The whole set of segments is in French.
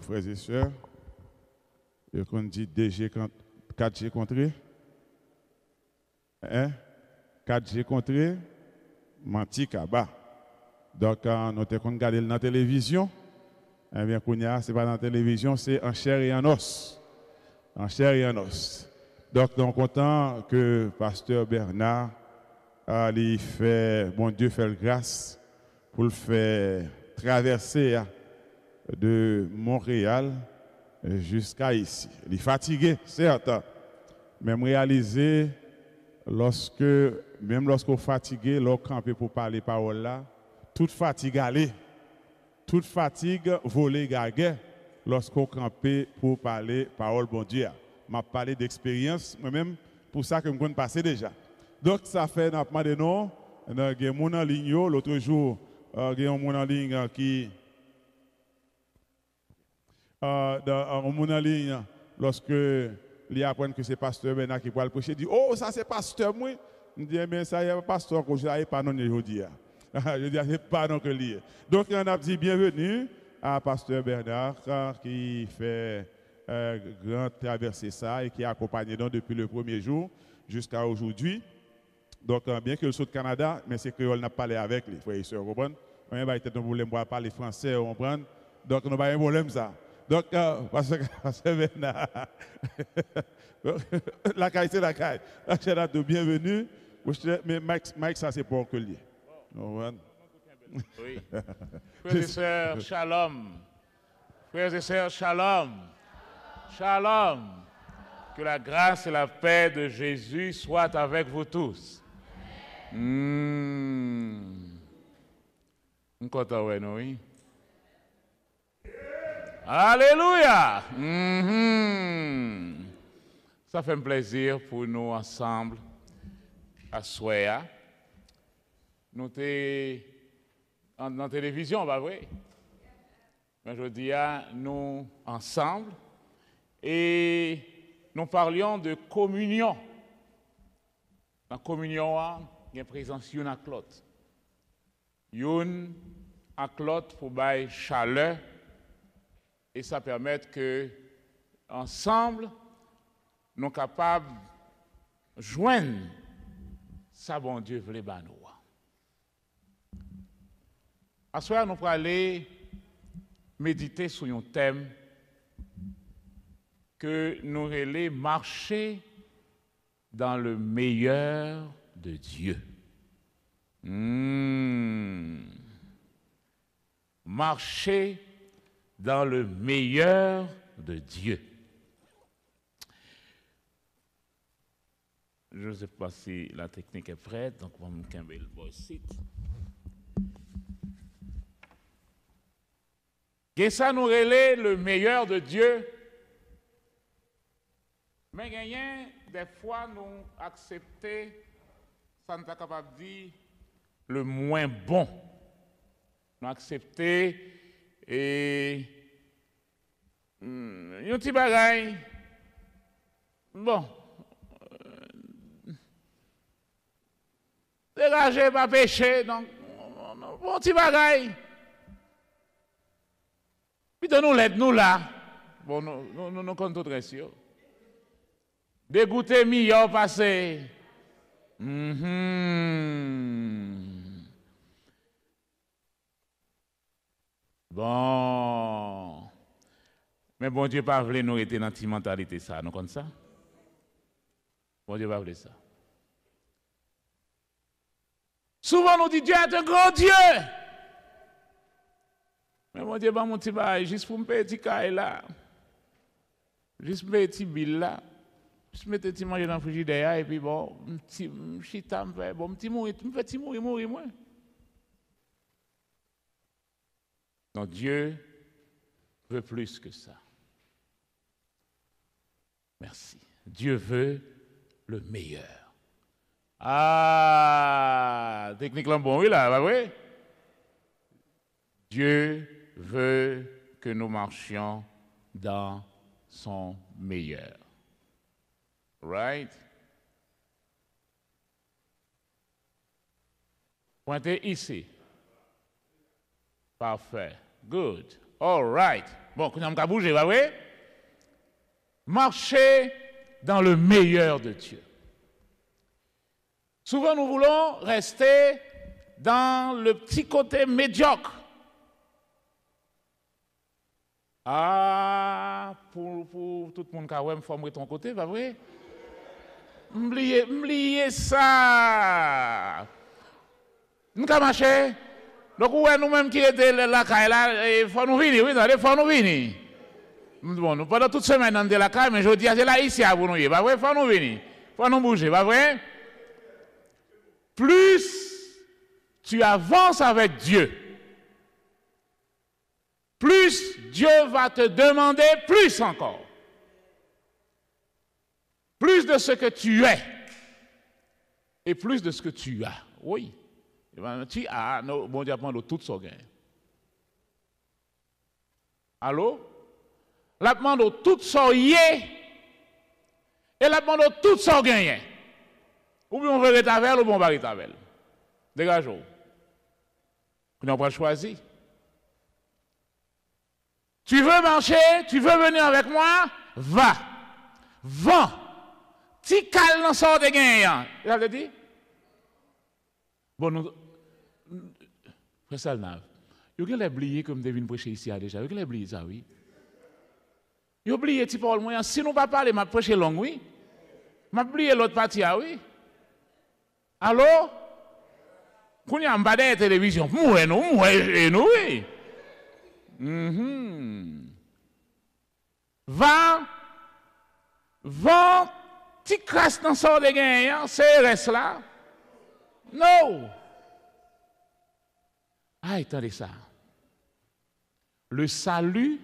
Frères et sœurs, et qu'on dit 4G contré, hein? 4G contré, menti kaba. Donc, nous avons regardé dans la télévision. Eh bien, ce n'est pas dans la télévision, c'est en chair et en os. En chair et en os. Donc, nous sommes contents que Pasteur Bernard a fait, bon Dieu fait grâce pour le faire traverser de Montréal jusqu'à ici. Il est fatigué, certes, même réaliser même lorsqu'on est fatigué, lorsqu'on campé pour parler parole là, toute fatigue allait, toute fatigue volée gaguet lorsqu'on campé pour parler parole bon Dieu. M'a parlé d'expérience moi-même pour ça que je me passer déjà. Donc ça fait n'a pas de nom, il y a des gens en ligne l'autre jour, il y a des gens en ligne qui en ligne, lorsque ils apprennent que c'est pasteur Bernard qui va le prêcher, dit oh, ça c'est pasteur, moi. Je dis, mais ça y est, pasteur, que je n'ai pas non aujourd'hui. Je dis, c'est pas non que lié. Donc, on a dit bienvenue à pasteur Bernard qui fait grand traverser ça et qui a accompagné nous depuis le premier jour jusqu'à aujourd'hui. Donc, bien que le soit de Canada, mais c'est que on n'a pas parlé avec les frères et sœurs, vous comprenez? On n'a pas de problème pour parler français, vous comprenez? Donc, on n'a pas de problème ça. Donc, parce que Bernard, la caille, c'est la caille. La chaîne de bienvenue. Mais Mike, ça, c'est pour que lié. Oui. Frères et sœurs, shalom. Frères et sœurs, shalom. Shalom. Que la grâce et la paix de Jésus soient avec vous tous. Content, oui. Alléluia! Ça fait un plaisir pour nous ensemble à Soya. Nous sommes dans la télévision, bah oui. Mais je dis à nous ensemble et nous parlions de communion. Dans la communion, il y a une présence d'une à l'autre. Une à l'autre pour bailler chaleur. Et ça permet que, ensemble, nous sommes capables de joindre ça, bon Dieu, voulait nous. À ce soir, nous allons aller méditer sur un thème que nous allons marcher dans le meilleur de Dieu. Marcher dans le meilleur de Dieu. Je ne sais pas si la technique est prête, donc on va me camber le voice. Qu'est-ce que ça nous relève le meilleur de Dieu? Mais gagnant, des fois, nous acceptons, ça n'est pas capable de dire, le moins bon. Nous acceptons et un petit bagaille. Bon. Dégagez, pas péché, donc, bon petit bagaille. Puis nous l'aide, nous là. Bon, nous comptons très sûr. Dégoûter, meilleur passé. Bon. Mais bon Dieu pas voulu nous être dans cette mentalité ça, nous comme ça. Bon Dieu pas voulu ça. Souvent nous dit Dieu est un grand Dieu. Mais bon Dieu pas mon petit bail juste pour me payer petit caille là. Juste me payer petit bill là. Juste mettre petit manger dans le frigidaire et puis bon, petit chita me fait bon petit mourir, me fait petit mourir moi. Donc Dieu veut plus que ça. Merci. Dieu veut le meilleur. Ah, techniquement bon, oui là, bah oui. Dieu veut que nous marchions dans son meilleur. Right? Pointez ici. Parfait. Good. All right. Bon, quand on a bougé, va oui? Marcher dans le meilleur de Dieu. Souvent, nous voulons rester dans le petit côté médiocre. Ah, pour tout le monde qui a me former ton côté, va vrai? M'oubliez ça. Nous avons marché. Donc, nous-mêmes qui étions là, il faut nous venir, oui, il faut nous venir. Bon, nous pendant toute semaine dans la caille, mais je dis, c'est là ici à vous nous, pas vrai? Il faut nous venir. Il faut nous bouger, pas vrai? Plus tu avances avec Dieu, plus Dieu va te demander plus encore. Plus de ce que tu es et plus de ce que tu as. Oui. Tu as, bon Dieu prend tout son gain. Allô? La demande tout son yé et la demande tout son gain. Ou bien on veut rétavel ou bien on va rétavel. Dégagez-vous. On va choisir. Tu veux marcher, tu veux venir avec moi, va. Vends. Tu cales dans sort de gain. Il a dit? Bon, nous. Frère Salnave, vous avez oublié comme devine prêcher ici déjà. Vous avez oublié ça, oui. Vous avez oublié, tu parles moins. Si nous ne parlons pas, je vais prêcher long, oui. Je vais oublier l'autre partie, oui. Allô? Quand il y a un de télévision, nous, oui. Va, tu crasses dans sort de gain, c'est reste là. Non. Ah, attendez ça. Le salut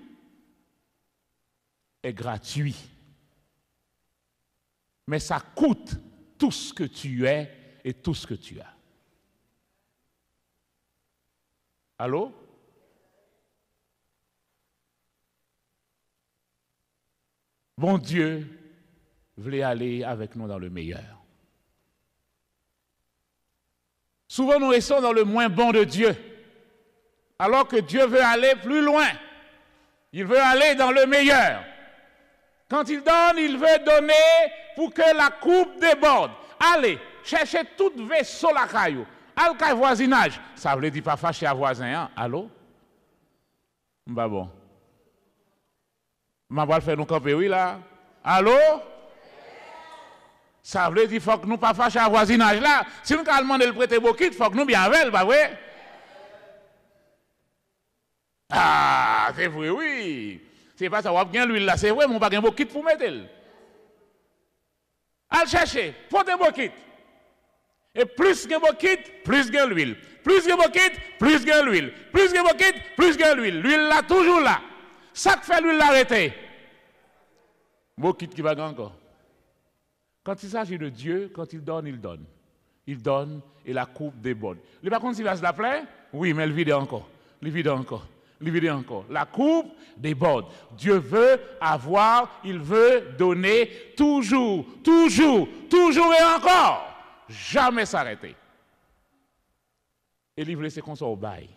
est gratuit. Mais ça coûte tout ce que tu es et tout ce que tu as. Allô? Bon Dieu voulait aller avec nous dans le meilleur. Souvent, nous restons dans le moins bon de Dieu, alors que Dieu veut aller plus loin. Il veut aller dans le meilleur. Quand il donne, il veut donner pour que la coupe déborde. Allez, cherchez tout vaisseau la caillou. Al voisinage. Ça veut dire pas fâcher à voisin, hein? Allô? Bah bon. Ma va faire nous camper, oui, là. Allô? Ça veut dire qu'il faut que nous ne pas fâcher à voisinage, là. Si nous avons demandé le prêter beaucoup, il faut que nous bien avec, bah oui. Ah, c'est vrai, oui. C'est pas ça, on va bien l'huile là, c'est vrai, mais on va pas beaucoup pour mettre. Allez chercher, portez beaucoup. Et plus de beaucoup, plus de l'huile. Plus de beaucoup, plus de l'huile. Plus de beaucoup, plus de l'huile. L'huile là, toujours là. Ça que fait l'huile l'arrêter. Beaucoup qui va encore. Quand il s'agit de Dieu, quand il donne, il donne. Il donne et la coupe déborde. Le par contre, s'il va se la plaire, oui, mais il vide encore. Il vide encore. Il vide encore. La coupe déborde. Dieu veut avoir, il veut donner toujours, toujours, toujours et encore. Jamais s'arrêter. Et il veut laisser qu'on soit au bail.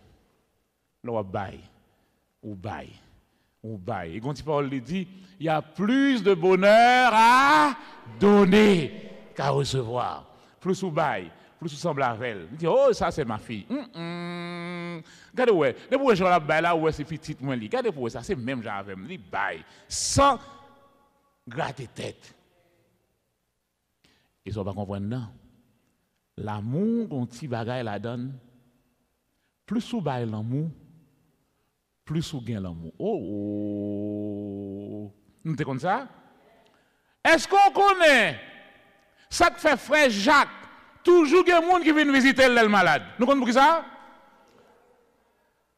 Là, bail. Au bail. Au bail. Et quand il parle, il dit, il y a plus de bonheur à donner qu'à recevoir. Plus au bail, plus au semble à elle. Il dit, oh, ça c'est ma fille. Regardez où est. Depuis que je la bail là, où est c'est petite moins li. Regardez pour ça, c'est même genre avec lui bail. Sans gratter tête. Ils ne sont pas comprendre, non. L'amour, qu'on petit bagaille la donne, plus ou bail l'amour, plus ou gain l'amour. Oh. Nous sommes comme ça? Est-ce qu'on connaît ça que fait frère Jacques? Toujours il y a des gens qui viennent visiter le malade. Nous connaissons ça?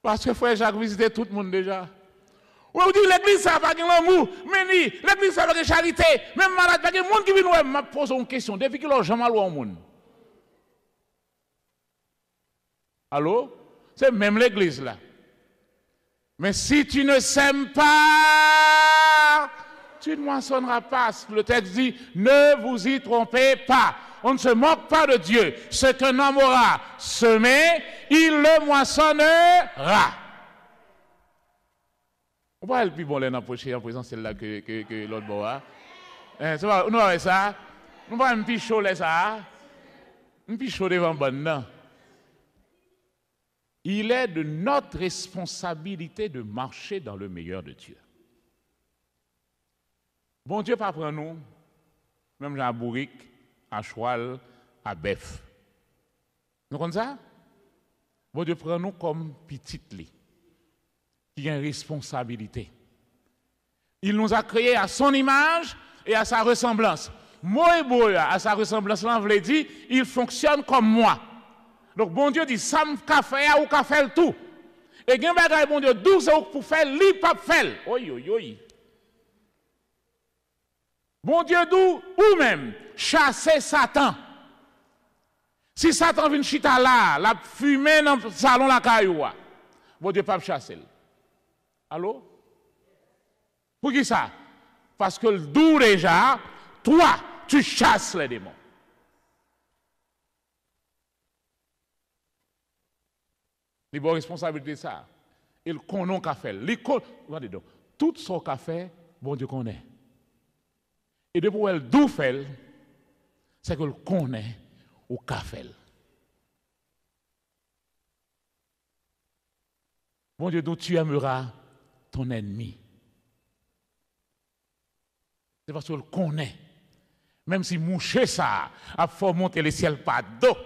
Parce que frère Jacques visitait tout le monde déjà. On dit l'église ça pas de l'amour, mais l'église ça pas de charité, même malade pas de monde qui vient me poser une question depuis qu'il a jamais lu au monde. Allô? C'est même l'église là. Mais si tu ne sèmes pas, tu ne moissonneras pas. Le texte dit, ne vous y trompez pas. On ne se moque pas de Dieu. Ce qu'un homme aura semé, il le moissonnera. On va être plus bon là dans en présence celle-là que l'autre bois. Nous avons ça. Nous va un petit chaud là ça. Un petit chaud devant bonne non. Il est de notre responsabilité de marcher dans le meilleur de Dieu. Bon Dieu pas prend nous, même à bourrique, à cheval, à bœuf. Vous comprenez ça? Bon Dieu prend nous comme petites li, qui a une responsabilité. Il nous a créés à son image et à sa ressemblance. Moi et Boya, à sa ressemblance, là, vous l'avez dit, il fonctionne comme moi. Donc, bon Dieu dit, ça me fait ou fait tout. Et bien, bon Dieu, 12 ans pour faire, lui, pas faire. Oui, oui, oui. Bon Dieu, d'où, ou même, chasser Satan. Si Satan vient chita là, la fumée dans le salon la cailloua, bon Dieu, pas chasser. Allô? Pour qui ça? Parce que d'où déjà, toi, tu chasses les démons. Les bonnes responsabilités, ça. Il connaît qu'a fait. Regardez donc. Tout ce qu'a fait, bon Dieu connaît. Et depuis elle d'où fait, c'est qu'il connaît ou qu'a fait. Bon Dieu, d'où tu aimeras ton ennemi. C'est parce qu'il connaît. Même si moucher ça, a fait monter le ciel par dos.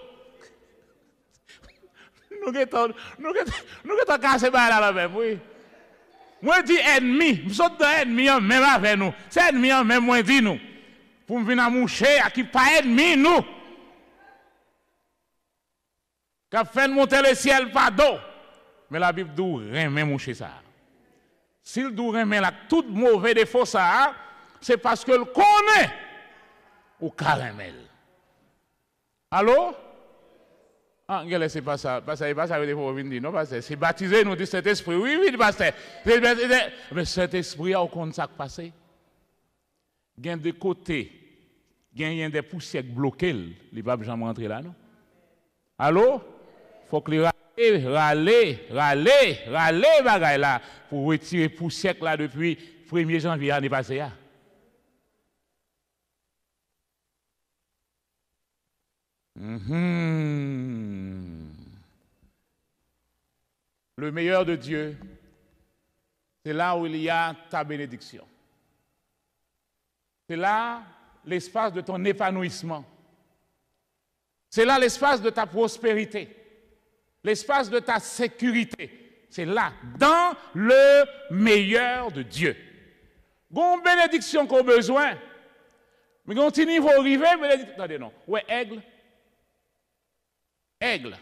Nous sommes cassés par là même, oui. Moi, je dis ennemi, nous sommes ennemis même avec nous. C'est ennemi même, moi, dis nous. Pour me venir moucher, à qui pas ennemi, nous. Qui a fait monter le ciel par dos. Mais la Bible dit rien moucher ça. S'il dit rien là, tout mauvais défaut ça, c'est parce que le connaît au caramel. Allô? Ah, c'est pas ça. C'est pas ça que vous venir dire. Non, pasteur. C'est baptisé, nous dit cet esprit. Oui, oui, pasteur. Mais cet esprit a au compte ça qui passe. Il y a des côtés, il y a des poussières bloquées. Il ne va pas jamais rentrer là, non? Allô? Il faut que les râler, bagaille là, pour retirer poussière là depuis 1er janvier l'année passée. Le meilleur de Dieu, c'est là où il y a ta bénédiction. C'est là l'espace de ton épanouissement. C'est là l'espace de ta prospérité. L'espace de ta sécurité. C'est là, dans le meilleur de Dieu. Gon bénédiction qu'on a besoin. Mais quand tu niveau arrivé, bénédiction. Attendez, non. Ouais, aigle. Aigle.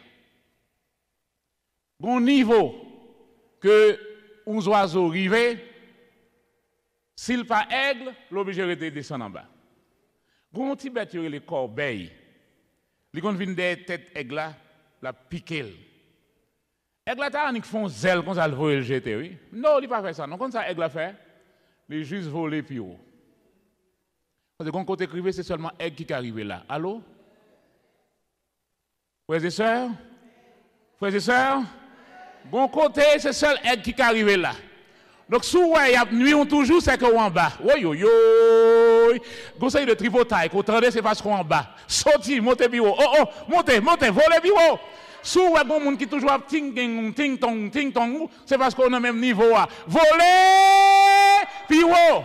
Bon niveau que un oiseau arrivé, s'il pas aigle, l'obligé de descendre en bas. Bon petit bête les corbeilles. Les gens viennent des têtes aigle la piquer. Aigle là ils font zèle comme ça le voler le jeter, oui. Non, il pas fait ça. Non, comme ça aigle fait, les juste voler puis haut. Parce que quand côté écrivé, c'est seulement aigle qui arrive là. Allô? Frères et sœurs? Frères et sœurs? Bon côté, c'est seul aigle qui arrive là. Donc, si vous voyez, nuit toujours, c'est qu'on en bas. Oui, oui, oui. Conseil de tripotaille, qu'on tendait, c'est parce qu'on en bas. Sorti, montez bureau. Oh, oh, montez, volez bureau. Si vous voyez, bon monde qui toujours ting tong, c'est parce qu'on a le même niveau. Volez bureau.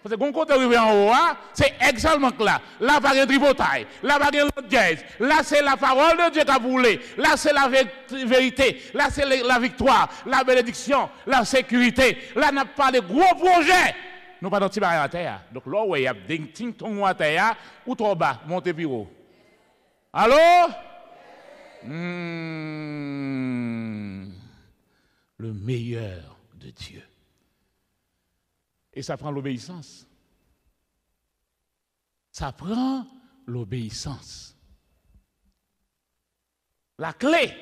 Parce que quand on arrive en haut, c'est exactement là. Là, pas de tripotaille. Là, pas de l'audience. Là, c'est la parole de Dieu qui a voulu. Là, c'est la vérité. Là, c'est la victoire, la bénédiction, la sécurité. Là, on n'a pas de gros projets. Nous pas dans petit barrière à terre. Donc là, il y a des ting tong à terre ou trop bas, montez plus haut. Allô? Le meilleur de Dieu. Et ça prend l'obéissance. Ça prend l'obéissance. La clé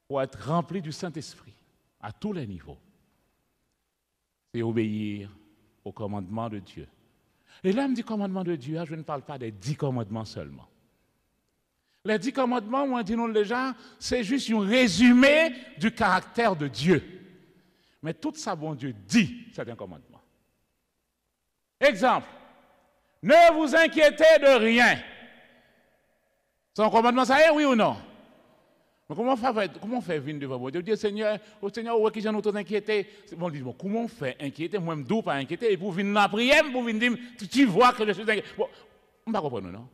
pour être rempli du Saint-Esprit à tous les niveaux, c'est obéir au commandement de Dieu. Et là, me dit commandement de Dieu, je ne parle pas des 10 commandements seulement. Les 10 commandements, moi, dis-nous déjà, c'est juste un résumé du caractère de Dieu. Mais tout ça, bon Dieu dit, c'est un commandement. Exemple, ne vous inquiétez de rien. C'est un commandement, ça est, oui ou non? Mais comment on fait venir devant vous? Dieu, Seigneur, où qui j'en ai inquiété? Bon, dis-moi, comment on fait inquiéter? Moi, je ne pas inquiéter. Et pour venir dans la prière, pour venir dire, tu vois que je suis inquiété. Bon, on ne va pas comprendre, non?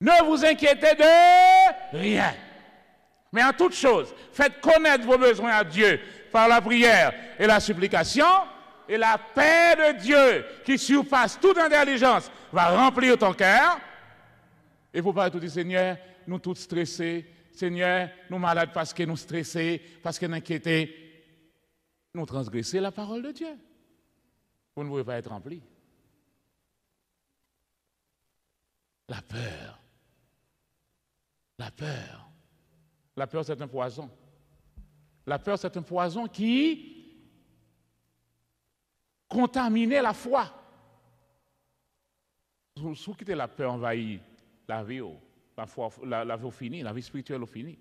Ne vous inquiétez de rien. Mais en toute chose, faites connaître vos besoins à Dieu par la prière et la supplication, et la paix de Dieu qui surpasse toute intelligence va remplir ton cœur. Et vous parlez tout dit, Seigneur, nous tous stressés, Seigneur, nous malades parce que nous stressés, parce que nous inquiétés, nous transgressons la parole de Dieu. Vous ne pouvez pas être remplis. La peur. La peur. La peur, c'est un poison. La peur, c'est un poison qui contaminait la foi. Si quitter la peur envahit la vie, la vie finie, la vie spirituelle finie.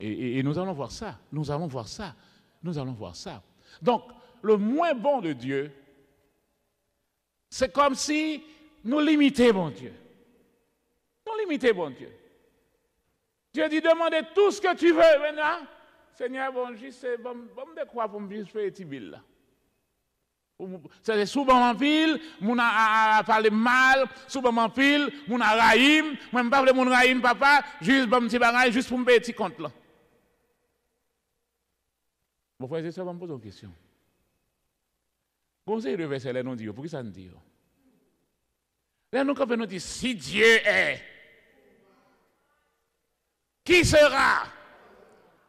Et nous allons voir ça. Nous allons voir ça. Nous allons voir ça. Donc, le moins bon de Dieu, c'est comme si nous limitions bon Dieu. Nous limitions bon Dieu. Dieu dit, demandez tout ce que tu veux maintenant. Seigneur, bon, juste, bon de quoi pour me faire petit bill là. C'est souvent en pile, mon a parlé mal, souvent en pile, mon a raïm, moi je parle mon raïm papa, juste bon petit bagage juste pour me payer petit compte là. Mon frère, c'est ça, me poser une question. Conseil de verset là nous dit, pour qui ça nous dit? Là nous quand nous dit si Dieu est, qui sera?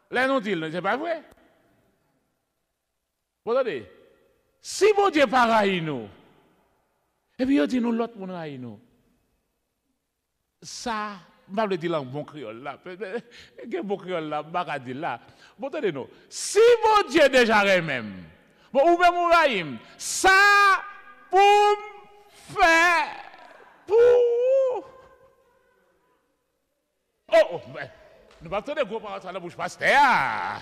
Là nous dit, c'est pas vrai. Vous entendez? Si mon Dieu pareil nous, et puis il dit nous l'autre mon raï nous, ça, je ne vais pas dire en bon créole là, quel bon créole là, je ne vais pas dire là. Bon, attendez nous, si mon Dieu déjà même, bon, ou même mon raïm, ça, pour faire, pour... Oh, mais, nous ne pas attendre gros paroles dans la bouche pasteur.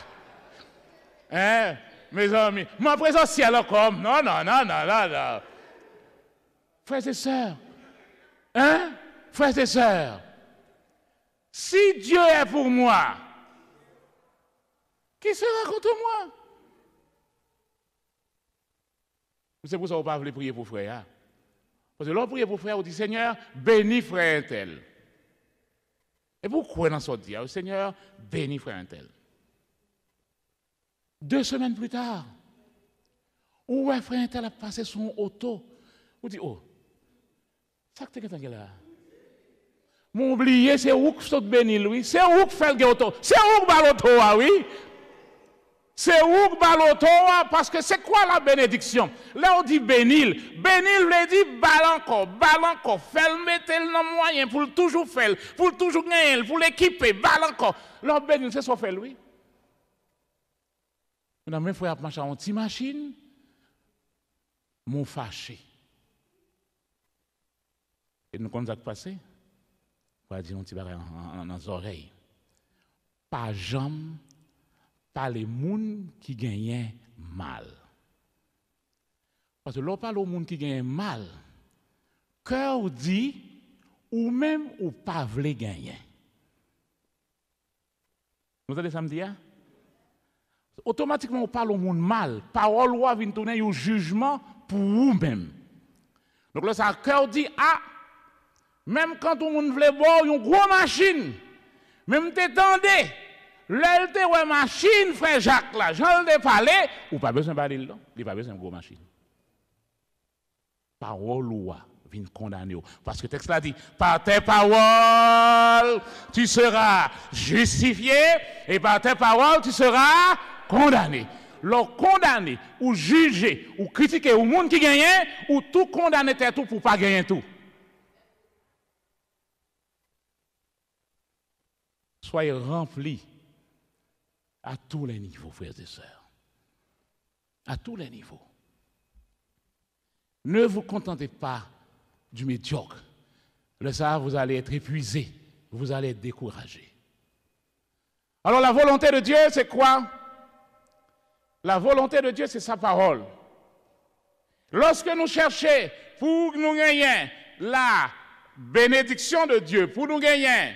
Hein? Mes amis, ma présence ciel comme non. Frères et sœurs, hein? Frères et sœurs, si Dieu est pour moi, qui sera contre moi? C'est pour ça qu'on ne peut pas prier pour frère. Parce que l'on prie pour frère, on dit Seigneur, bénis frère tel. Et pourquoi dans ce dire, Seigneur, bénis frère tel? 2 semaines plus tard, où un frère tel a passé son auto, on dit, oh, ça que tu es là. Mon oublié, c'est où que je bénis lui, c'est où que fait le auto, c'est où que bat l'auto, oui. C'est où que bat l'auto, parce que c'est quoi la bénédiction? Là, on dit bénil. Bénil veut dire bal encore, fait mettre le moyen pour toujours faire, pour toujours gagner, pour l'équiper, bal encore. Là, bénil, c'est ce qu'on fait lui. Nous avons même fait marcher en petite machine, mon fâché. Et nous, quand ça passé, on va dire un petit bagage dans les oreilles. Pas jamais, pas les gens qui gagnent mal. Parce que l'on parle aux gens qui gagnent mal, cœur dit, ou même ou pas voulez gagner. Vous avez ça me dire? Automatiquement, on parle au monde mal. Parole loi vient tourner un jugement pour vous-même. Donc là, ça cœur dit, ah, même quand tout le monde veut boire une grosse machine, même t'étendez, l'elle ouais machine, frère Jacques là, j'en ai parlé, ou pas besoin de parler là, il pas besoin de grosse machine. Parole loi vient condamner. Parce que le texte là dit, par tes paroles, tu seras justifié, et par tes paroles, tu seras condamné. L'on condamné, ou jugé, ou critiqué, ou monde qui gagne, ou tout condamné tout pour pas gagner tout. Soyez remplis à tous les niveaux, frères et sœurs. À tous les niveaux. Ne vous contentez pas du médiocre. Le ça, vous allez être épuisé, vous allez être découragé. Alors la volonté de Dieu, c'est quoi? La volonté de Dieu, c'est sa parole. Lorsque nous cherchons pour nous gagner la bénédiction de Dieu, pour nous gagner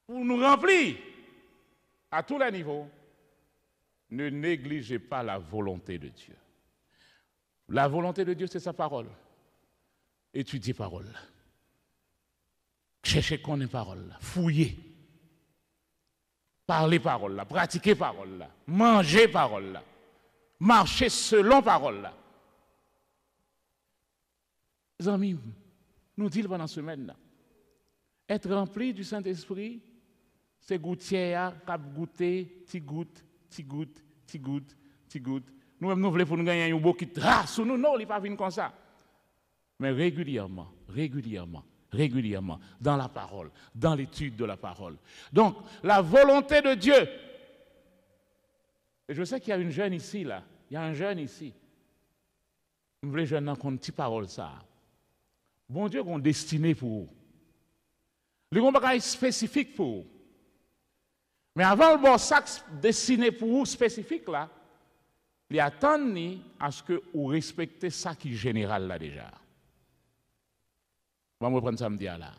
pour nous remplir à tous les niveaux, ne négligez pas la volonté de Dieu. La volonté de Dieu, c'est sa parole. Étudiez parole. Cherchez qu'on ait parole. Fouillez. Parlez parole, pratiquez parole, mangez parole, marchez selon parole. Les amis, nous disons pendant la semaine, être rempli du Saint-Esprit, c'est gouttière, cap goûter, petit goutte, petit goutte, petit goutte, petit goutte. Nous-mêmes, nous voulons pour nous gagner un beau qui trace sur nous, non, il n'est pas venu comme ça. Mais régulièrement, dans la parole, dans l'étude de la parole. Donc, la volonté de Dieu. Et je sais qu'il y a une jeune ici, là. Il y a un jeune ici. Vous voulez jeune dans une petite parole, ça. Bon Dieu, qu'on destiné pour vous. Les gens spécifique pour vous. Mais avant le bon sac destiné pour vous, spécifique, là, il attend à ce que vous respectez ça qui est général, là, déjà. On va reprendre samedi là.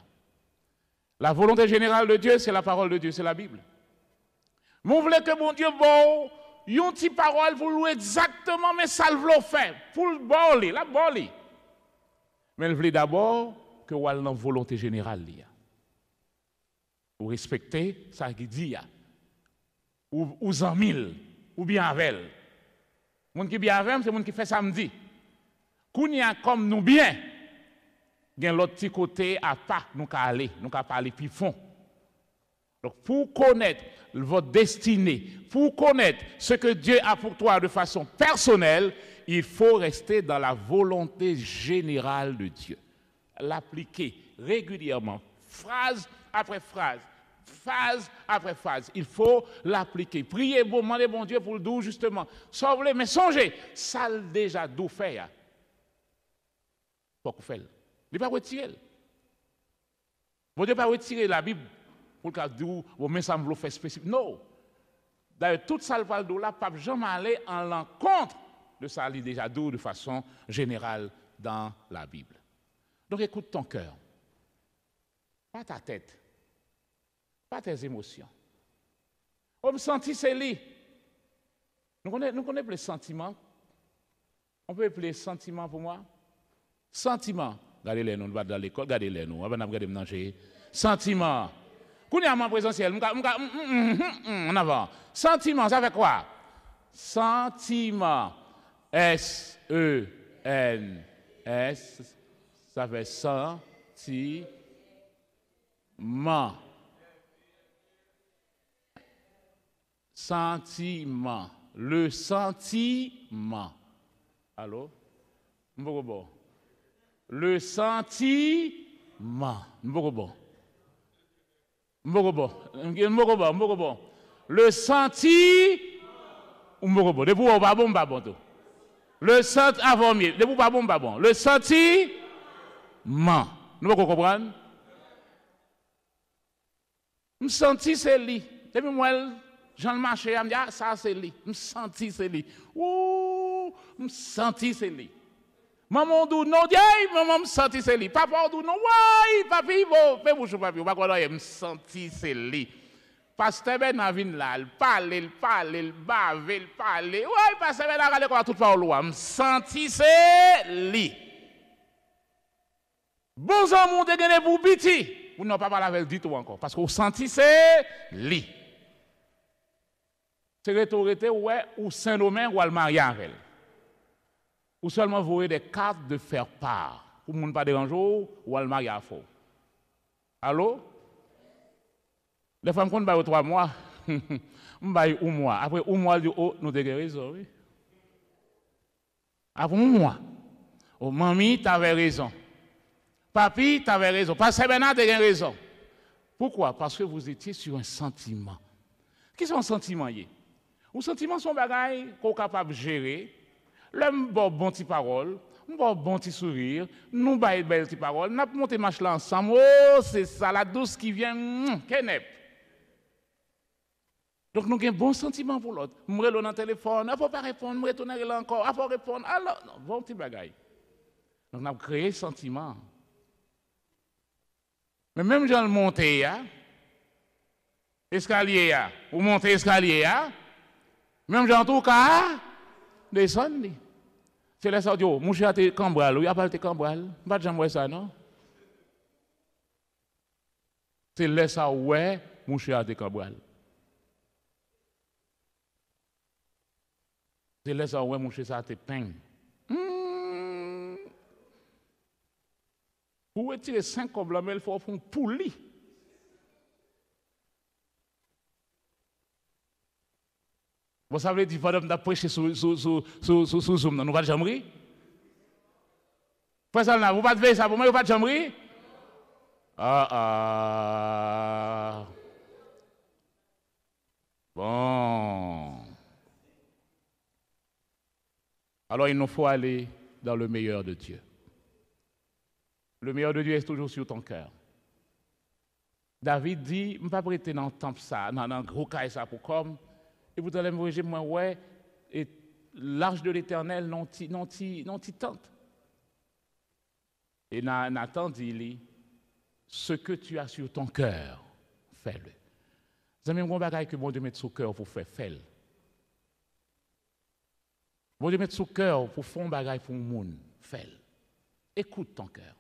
La volonté générale de Dieu, c'est la parole de Dieu, c'est la Bible. Mais vous voulez que mon Dieu, bon, une petite parole, vous louez exactement, mais ça le veut faire. Pour le borler, la borler. Mais il voulait d'abord que vous ayez une volonté générale. Vous respectez ça qui dit. Ou en mille, ou bien avec elle. Les gens qui bien avec, c'est les gens qui fait samedi. Qu'on y a comme nous bien. Il y a l'autre petit côté à pas, nous qu'à aller, nous qu'à parler plus fond. Donc, pour connaître votre destinée, pour connaître ce que Dieu a pour toi de façon personnelle, il faut rester dans la volonté générale de Dieu. L'appliquer régulièrement, phrase après phrase, phase après phase. Il faut l'appliquer. Priez, demandez bon Dieu pour le doux, justement. Sauvez, mais songez, ça déjà d'où faire. Pour qu'on fait. Il ne pas retirer. Bon Dieu ne pas retirer la Bible pour le cas d'où, mais ça me le fait spécifique. Non. D'ailleurs, tout ça, le parle de là, pas jamais aller en l'encontre de ça, il déjà d'où de façon générale dans la Bible. Donc écoute ton cœur. Pas ta tête. Pas tes émotions. On me sentit c'est lui. Nous connaissons les sentiments. On peut appeler sentiments pour moi. Sentiments. Regardez-les, nous, on va dans l'école, regardez-les, nous, on va regarder manger. Sentiments. Quand il y a un présentiel, en avant. Sentiments, ça fait quoi? Sentiments. S-E-N-S. Ça fait sentiment. Sentiment. Le sentiment. Allô? Bon. Le sentiment. Bon. Le sentiment. Depuis on va bon. Le sentiment. Avant mieux. Depuis pas bon. Le sentiment. Nous pouvons comprendre? Je me sens c'est lui. Depuis moi, Jean le marché, je me dis, ah, ça c'est lui. Je me sens c'est lui. Ouh, je me sens c'est lui. Maman dit non, maman me senti c'est lui. Papa dit non, ouais, papi, bon, fais bouche papi, pas quoi me senti c'est lui. Pasteur Ben vient là, il parle, il bave, il parle. Ouais, pasteur Ben a regardé quoi tout par loi, me senti c'est lui. Bon amour de gagner pour petit. Vous n'avez pas parlé avec du tout encore parce que vous senti c'est lui. C'est retourné ouais ou Saint-Domingue ou le mariage avec elle. Ou seulement vous avez des cartes de faire part. Pour ne pas déranger ou le mariage faux. Allô? Les femmes qu'on baille 3 mois, on baille 1 mois. Après 1 mois, nous avons raison. Oui. Après 1 mois, oh, mamie, tu avais raison. Papi, tu avais raison. Pasteur Bernard, tu avais raison. Pourquoi? Parce que vous étiez sur un sentiment. Qu'est-ce qu'un sentiment? Les sentiments sont des bagages qu'on est capable de gérer. L'homme bon petit parole, bon petit sourire, nous bail belle petite parole, n'a monté marche là ensemble. Oh, c'est ça la douce qui vient kenep. Donc nous avons un bon sentiment pour l'autre. Moi dans le téléphone, il faut pas répondre, moi retourner là encore, il faut répondre. Alors, non, bon petit bagaille. Donc nous avons créé sentiment. Mais même dans le monter escalier ou monter escalier même en tout cas descendre. C'est là ça dit mon cher te Cambral, il a pas te Cambral, pas jamais ça non. C'est là ça ouais mon cher te Cambral. C'est là ça ouais mon cher ça te peint. Pour retirer 5 combes, il faut faire un poulie. Vous savez, il faut prêcher sur Zoom, nous ne pas de jamberie. Vous ne pas de ça, pour moi, vous pas de jamberie. Bon. Alors, il nous faut aller dans le meilleur de Dieu. Le meilleur de Dieu est toujours sur ton cœur. David dit, je ne vais pas prêter dans le temple ça, dans le gros caille ça pour comme. Et vous allez me dire, moi, ouais, et l'arche de l'Éternel non tente. Et Nathan dit, ce que tu as sur ton cœur, fais-le. Vous avez un bagage que bon Dieu met sur le cœur pour faire, fais-le. Bon Dieu met sur le cœur pour faire un bagage pour le monde, fais-le. Écoute ton cœur.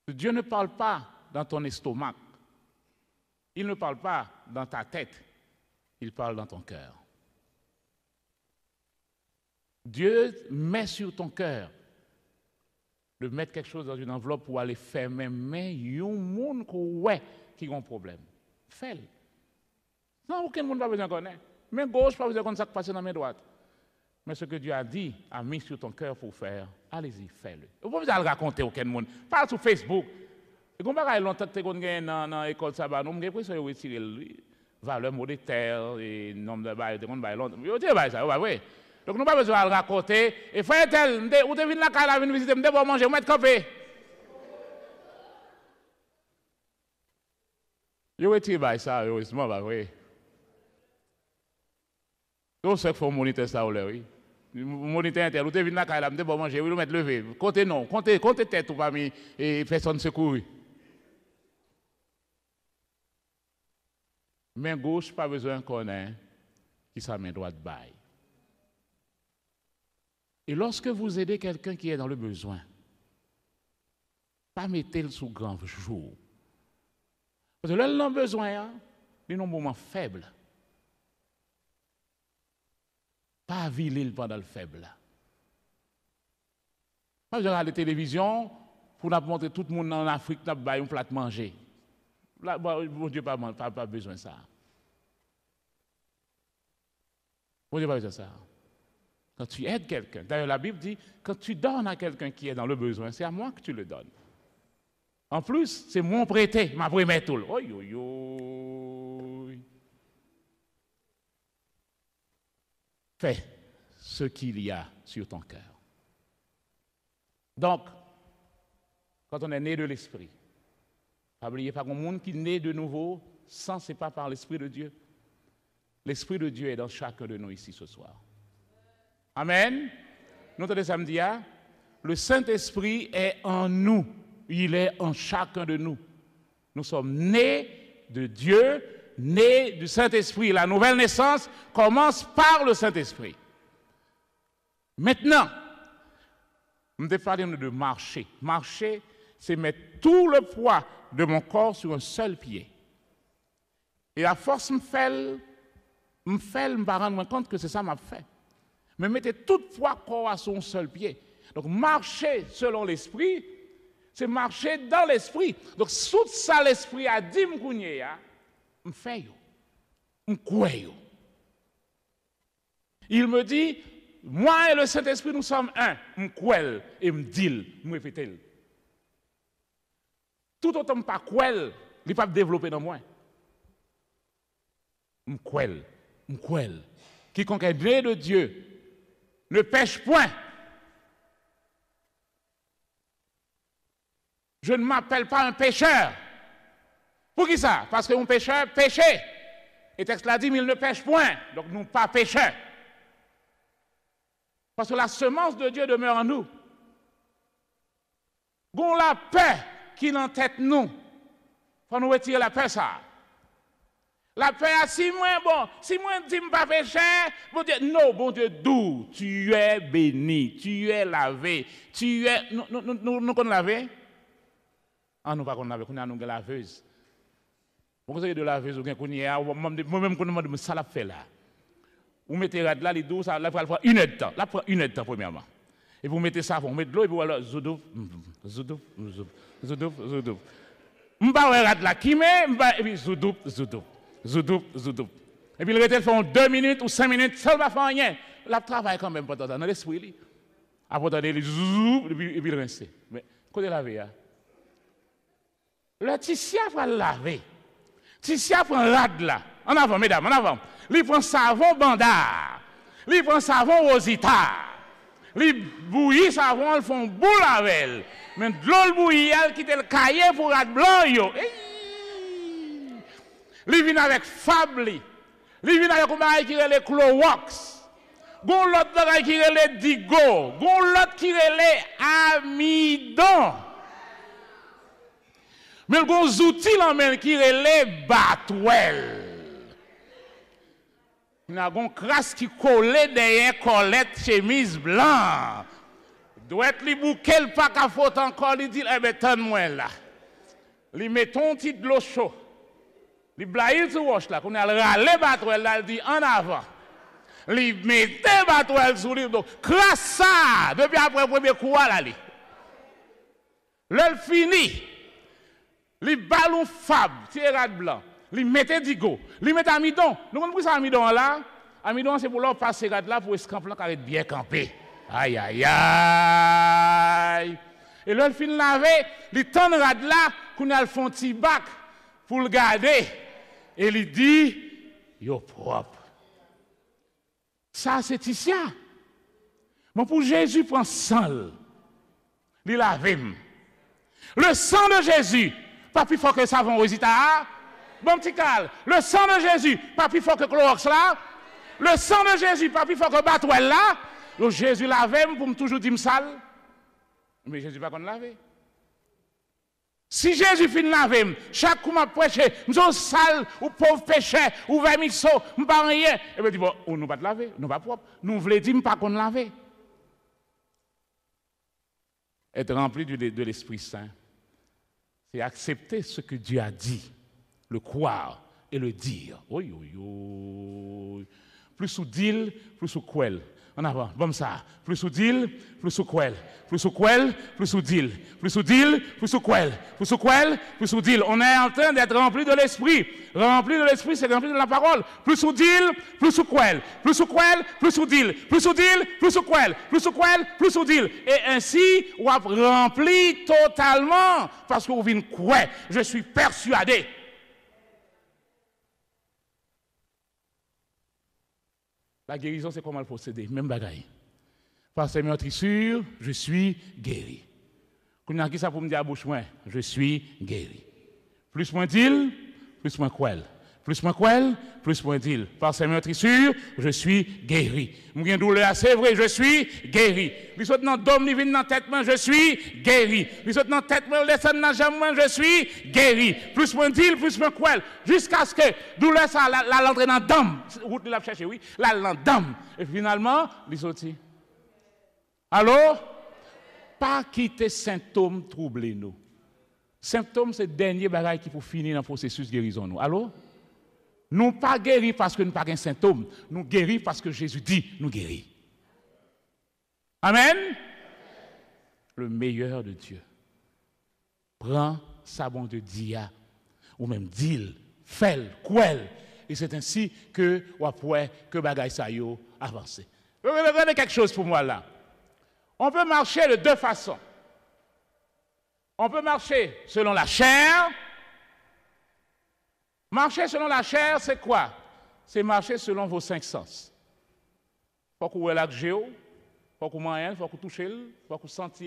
Dieu ne parle pas dans ton estomac. Il ne parle pas dans ta tête. Il parle dans ton cœur. Dieu met sur ton cœur de mettre quelque chose dans une enveloppe pour aller faire même il y a un monde qui a un problème. Fais-le. Non, aucun monde n'a pas besoin de connaître. Main gauche, pas besoin de connaître ce qui passe dans la main droite. Mais ce que Dieu a dit, a mis sur ton cœur pour faire, allez-y, fais-le. Vous pouvez le raconter à aucun monde. Parle sur Facebook. Et comme il y a longtemps que tu es dans l'école, nous avons l'impression de retirer la valeur monétaire et le nombre de bails. Vous avez ça, oui. Donc nous n'avons pas besoin de le raconter. Et frère tel, vous devez venir là, venir visiter, vous devez manger, vous mettez café. Vous retirez ça, heureusement, oui. Tout ce qu'il faut moniter ça, oui. Moniter inter, vous devez venir là, vous devez manger, vous mettez levé. Comptez non, comptez tête ou parmi les personnes secourues. Main gauche, pas besoin qu'on ait, qui sa main droite baille. Et lorsque vous aidez quelqu'un qui est dans le besoin, pas mettez-le sous grand jour. Parce que là, il a besoin, il est un moment faible. Pas viler pendant le faible. Pas besoin de la télévision pour nous montrer tout le monde en Afrique qui a un plat de manger. Là, bon Dieu, pas besoin de ça. Bon Dieu, pas besoin de ça. Quand tu aides quelqu'un, d'ailleurs la Bible dit, quand tu donnes à quelqu'un qui est dans le besoin, c'est à moi que tu le donnes. En plus, c'est mon prêté, ma première toule. Fais ce qu'il y a sur ton cœur. Donc, quand on est né de l'Esprit, n'oubliez pas qu'un monde qui naît de nouveau, sans c'est pas par l'Esprit de Dieu. L'Esprit de Dieu est dans chacun de nous ici ce soir. Amen. Nous sommes samedi, le Saint-Esprit est en nous. Il est en chacun de nous. Nous sommes nés de Dieu, nés du Saint-Esprit. La nouvelle naissance commence par le Saint-Esprit. Maintenant, nous devons parler de marcher. Marcher, c'est mettre tout le poids de mon corps sur un seul pied. Et à force, me rendre compte que c'est ça que je fait. Mais mettez tout le poids corps sur un seul pied. Donc, marcher selon l'esprit, c'est marcher dans l'esprit. Donc, tout ça, l'esprit a dit, je fais, je crois. Il me dit, moi et le Saint-Esprit, nous sommes un. Je crois et me dit, je répète. Tout autant que je ne crois, il ne peut pas développer dans moi. Je crois. Quiconque est né de Dieu ne pêche point. Je ne m'appelle pas un pécheur. Pour qui ça? Parce que mon pécheur péchait. Et le texte l'a dit, mais il ne pêche point. Donc nous pas pécheurs. Parce que la semence de Dieu demeure en nous. Gon la paix qui est en tête nous. Faut nous retirer la paix ça. La paix, si moi, bon, si moi dis pas péché, bon Dieu, non, bon Dieu, d'où tu es béni, tu es lavé, tu es, nous qu'on lavé? Ah, nous pas qu'on lavé, qu'on a nous laveuse. Vous avez de laveuse, moi-même, qu'on demande, ça l'a fait là. Vous mettez là, les douze, ça la prend une heure de temps, la prend une heure de temps premièrement. Et vous mettez ça, vous mettez de l'eau, et vous allez, zoudouf, zoudouf, zoudouf, zoudouf. M'ba ouais là, qui met, et puis zoudouf, zoudouf. Zoudoup, zoudoup. Et puis le reste, font 2 minutes ou 5 minutes, ça ne va faire rien. La travail quand même, pas dans l'esprit. Après, il zoudoup, et puis il rince. Mais, côté laver, le tissia va laver. Tissia prend rad là. En avant, mesdames, en avant. Il prend savon bandard. Il prend savon rosita. Il bouillit savon, ils font boule avec. Mais de l'eau bouillie, elle quitte le cahier pour rad blanc, yo. Li vient avec Fabli. Li vient avec un bagage qui est les Clowox. Gon l'autre bagage qui est les Digo. Gon l'autre qui est les Amidon. Mais gon outils là même qui est les Batwell. Il y a gon crasse qui colle derrière colette chemise blanc. Doit être li bouquet le pas qu'à faute encore li dit eh ben donne-moi là. Li mettons petit de l'eau chaud. Li blaïl sur roche là, qu'on a râlé batouel là, il dit en avant. Li mette batouel sur lui, donc classe ça, depuis après le premier coup là li. L'el fini. Li ballon fab, tirade blanc. Li mette digo, li mette amidon. Nous comprenons ça amidon là? Amidon c'est pour leur passer là pour escamper là car être bien campé. Aïe aïe aïe. Et l'el fin laver, li tend rad là, qu'on a le fond petit bac pour le garder. Et il dit, yo propre. Ça, c'est ici. Mais pour Jésus, prend sang. Il lave. Le sang de Jésus, pas plus fort que le savon Rosita. Bon petit cal. Le sang de Jésus, pas plus fort que Clorox là. Le sang de Jésus, pas plus fort que Batouel là. Donc Jésus lave pour me toujours dire sale. Mais Jésus va qu'on lave. Si Jésus finit laver, chaque coup m'a prêché, nous sale ou pauvre péché ou vermisso, nous pas rien. Et bien dit bon, nous pas laver, nous pas propre, nous voulons dire pas qu'on laver. Être rempli de l'Esprit Saint, c'est accepter ce que Dieu a dit, le croire et le dire. Oui, oui, oui. Plus sous deal, plus sous quel. En avant, comme ça. Plus sous deal, plus sous quel. Plus sous quel, plus sous deal. Plus sous deal, plus sous quel. Plus sous quel, plus sous deal. On est en train d'être rempli de l'esprit. Rempli de l'esprit, c'est rempli de la parole. Plus sous deal, plus sous quel. Plus sous quel, plus sous deal. Plus sous deal, plus sous quel. Plus sous quel, plus sous deal. Et ainsi, on a rempli totalement. Parce que vous venez quoi? Je suis persuadé. La guérison, c'est comment le procéder. Même bagaille. Par ces meurtrissures, je suis guéri. Quand on a qui ça pour me dire à bouche moins, je suis guéri. Plus moins d'île, plus moins quel. Plus moins quel, plus moins d'île. Par ces meurtrissures, je suis guéri. J'ai une douleur, c'est vrai, je suis guéri. Il saute dans le dôme, il vient dans la tête, je suis guéri. Il saute dans la tête, il descend dans la jambe, je suis guéri. Plus moins d'île, plus moins quel. Jusqu'à ce que douleur, ça, la l'entrée dans le dôme. Route de la chercher, oui. Là, dans le dôme. Et finalement, il saute. Allô? Pas quitter symptômes troubler nous. Symptômes, c'est le dernier bagage qui faut finir dans le processus de guérison. Nous. Allô? Nous pas guéris parce que nous n'avons pas un symptôme. Nous guéris parce que Jésus dit nous guéris. Amen. Le meilleur de Dieu. Prends savon de dia, ou même d'île, fel, quel. Et c'est ainsi que, après, que bagaille ça yo avance. Regardez quelque chose pour moi là. On peut marcher de deux façons. On peut marcher selon la chair. Marcher selon la chair, c'est quoi? C'est marcher selon vos 5 sens. Faut que vous ayez la géo, faut qu'on mange, faut qu'on touche, faut qu'on sente,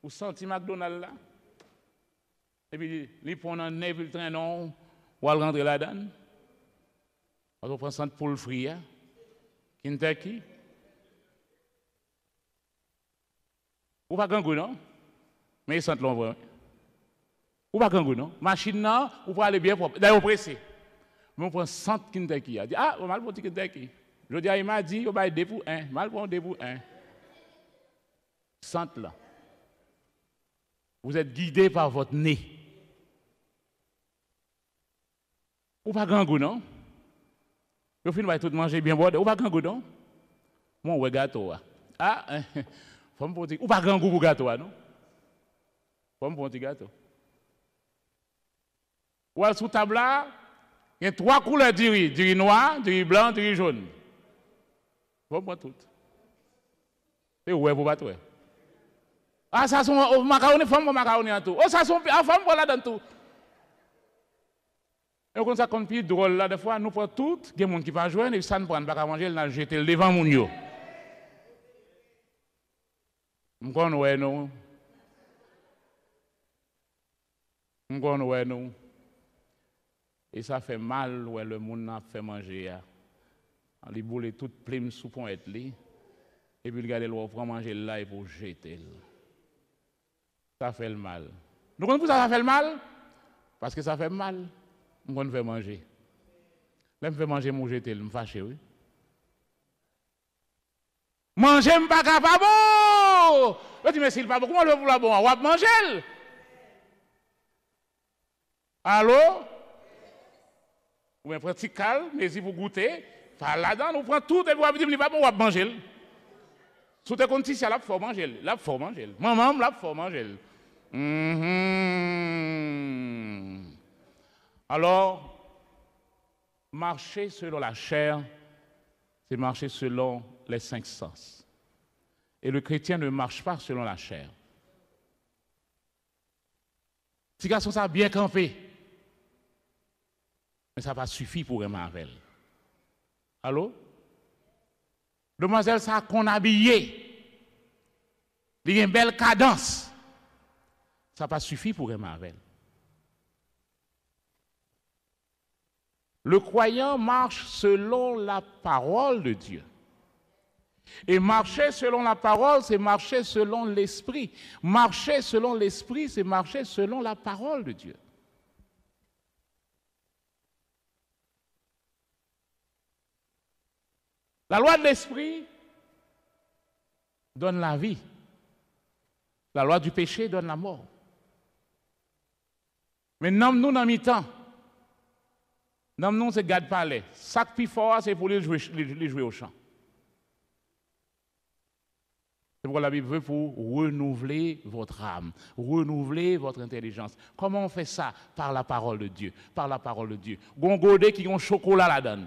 ou senti McDonald's là. Et puis, il prend un nez, puis le train non, ou à rentrer là-dedans. On prend ça pour le fruit, Kentucky. Ou pas gangou, non? Mais ils sentent l'ombre. Ou pas gangou, non? Machine, non? Ou pour aller bien propre. D'ailleurs, pressé. Mais on prend 100 Kentucky. Il dit, ah, on va le petit Kentucky. Je dis, il m'a dit, on va 2 pour 1. Mal pour 2 pour 1. 100 là. Vous êtes guidé par votre nez. Ou pas gangou, non? Au final, va tout manger bien boire. Ou pas gangou, non? Moi, ouais gâteau. Ah, faut me dire, ou pas gangou pour gâteau, non? Faut me dire gâteau. Ou sous table là, il y a 3 couleurs de riz. Du riz noir, du riz blanc, du riz jaune. Faut me tout. Et ouais, vous battez. Ah, ça sont macaroni, femme macaroni en tout. Oh, ça sont femme voilà dans tout. Et comme ça, comme plus drôle là, des fois, nous prenons tout, il y a des gens qui vont jouer, et ça ne prend pas à manger, ils ont jeté le devant mon yo. Nous connaissons, nous. Et ça fait mal, ouais, le monde a fait manger. On lui boule toute pleine sous pont et puis regarder le prend manger là et pour jeter. Ça fait le mal. Nous comprenons pourquoi ça fait le mal? Parce que ça fait mal. On fait manger. Là, je fais manger, mon jeter, je me fâche, oui. Manger, je ne suis pas capable. Je dis, mais s'il pas bon, comment je vais vouloir bon? On va manger. Allô? Ou bien, prenez calme, mais si vous goûtez, là-dedans, nous prenons tout et vous avez dit, il pas bon, on va manger. Sous tes comptes, là, il faut manger. Là, il faut manger. Maman, là, il faut manger. Alors, marcher selon la chair, c'est marcher selon les 5 sens. Et le chrétien ne marche pas selon la chair. Si garçon ça bien campé, mais ça va suffire pour un marvel. Allô? Demoiselle, ça qu'on habillé, il y a une belle cadence. Ça n'a pas suffi pour un marvel. Le croyant marche selon la parole de Dieu. Et marcher selon la parole, c'est marcher selon l'esprit. Marcher selon l'esprit, c'est marcher selon la parole de Dieu. La loi de l'esprit donne la vie. La loi du péché donne la mort. Mais nous, dans mi-temps, nous, c'est garde palais. Ça qui est fort, c'est pour les jouer au champ. C'est pourquoi la Bible veut pour renouveler votre âme, renouveler votre intelligence. Comment on fait ça? Par la parole de Dieu. Par la parole de Dieu. Gongodé qui ont chocolat là-dedans.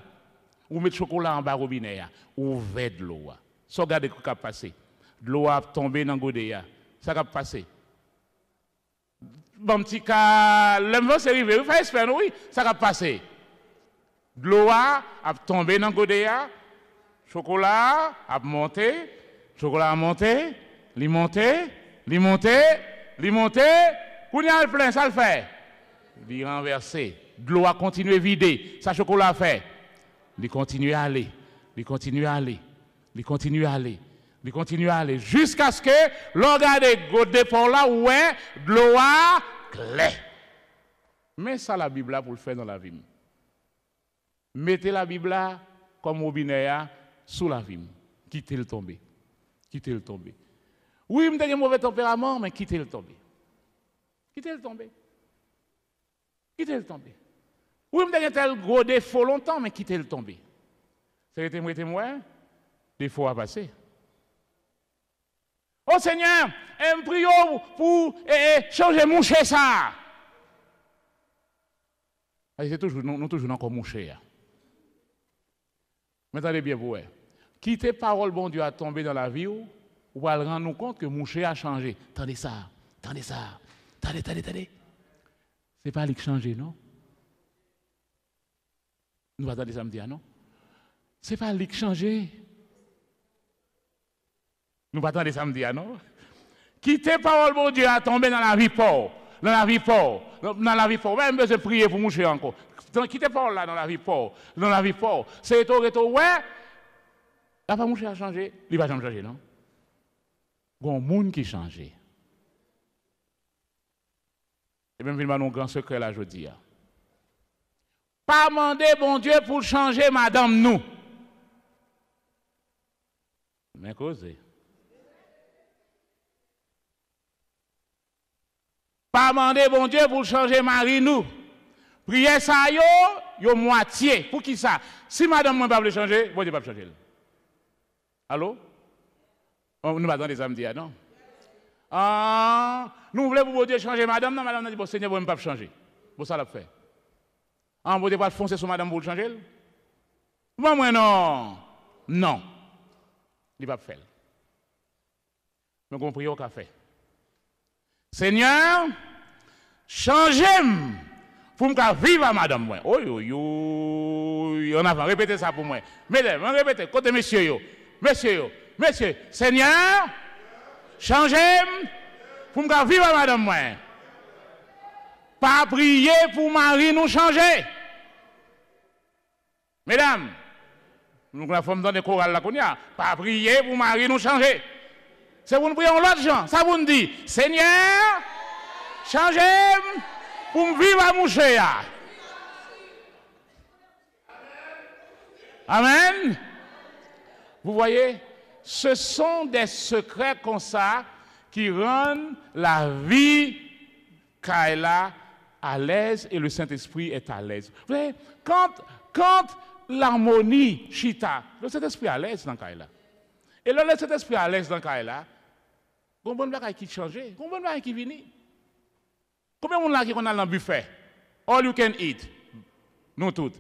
Ou mettre chocolat en bas robinet, ou verre de l'eau. Ça, regardez ce qui a passé. De l'eau a tombé dans le godé. Ça a passé. Bon petit cas, l'homme c'est arrivé, vous faites espérer, oui, ça a passé. De l'eau a tombé dans le godé. Chocolat a monté. Chocolat a monté. Il monté. Il monté. Il monté. Quand il y a le plein, ça le fait. Il renversé. De l'eau a continué à vider. Ça, chocolat a fait. Il continue à aller, il continue à aller, il continue à aller, il continue à aller, jusqu'à ce que l'on regarde le dépôt là où est de l'eau clé. Mais ça, la Bible là pour le faire dans la vie. Mettez la Bible là comme robinet sous la vie. Quittez le tomber. Quittez le tomber. Oui, je suis un mauvais tempérament, mais quittez le tomber. Quittez le tomber. Quittez le tomber. Oui, je suis un tel gros défaut longtemps, mais quittez le tomber. C'est témoin, défaut à passer. Oh Seigneur, je prie pour changer mon chien ça. C'est toujours, nous toujours encore mon chien. Mais attendez bien, vous, quitter parole, bon Dieu, à tomber dans la vie, vous allez rendre compte que mon chien a changé. Attendez ça, attendez ça, attendez. C'est pas lui qui a changé, non? Nous attendons ça me dire, non? Ce n'est pas lui qui a changé. Nous pas attendre samedi, non? Quitter parole bon Dieu à tomber dans la vie pauvre. Dans la vie pauvre. Dans la vie pauvre. Même besoin de prier pour moucher encore. Quitter parole là dans la vie pauvre. Dans la vie pauvre. C'est tout, ouais. Là, pas moucher à changer. Il va jamais changer, non? Il y a un monde qui change. Et même, il m'a un grand secret là, je dis. Pas demander bon Dieu pour changer madame nous. Mais causez. Pas demander bon Dieu pour changer mari nous. Priez ça yo moitié. Pour qui ça? Si madame moi pas veut changer, bon Dieu pas changer. Allô? Nous va dans les samedis, non? Nous voulons pour bon Dieu changer madame, non, madame a dit bon Seigneur, vous ne pas changer. Bon ça l'a fait. Bon Dieu pas foncer sur madame pour changer? Moi non. Non. Il va faire. Mais compris au café. Seigneur, changez-moi pour me vivre à madame moi. Oh on a répété ça pour moi. Mesdames, répétez, côté messieurs, messieurs, Seigneur, changez-moi pour me vivre à madame moi. Pas prier pour Marie nous changer. Mesdames, nous avons dans des chorales là qu'on y a, pas prier pour Marie nous changer. C'est pour nous prier l'autre gens. Ça vous dit, Seigneur, changez pour me vivre à mon cher. Amen. Vous voyez, ce sont des secrets comme ça qui rendent la vie Kaila à l'aise et le Saint-Esprit est à l'aise. Vous voyez, quand l'harmonie chita, le Saint-Esprit est à l'aise dans Kaila. Et là, le Saint-Esprit est à l'aise dans Kaila. Combien de choses qui changent? Combien de choses qui viennent? Combien de monde qui a dans le buffet? All you can eat. Nous toutes.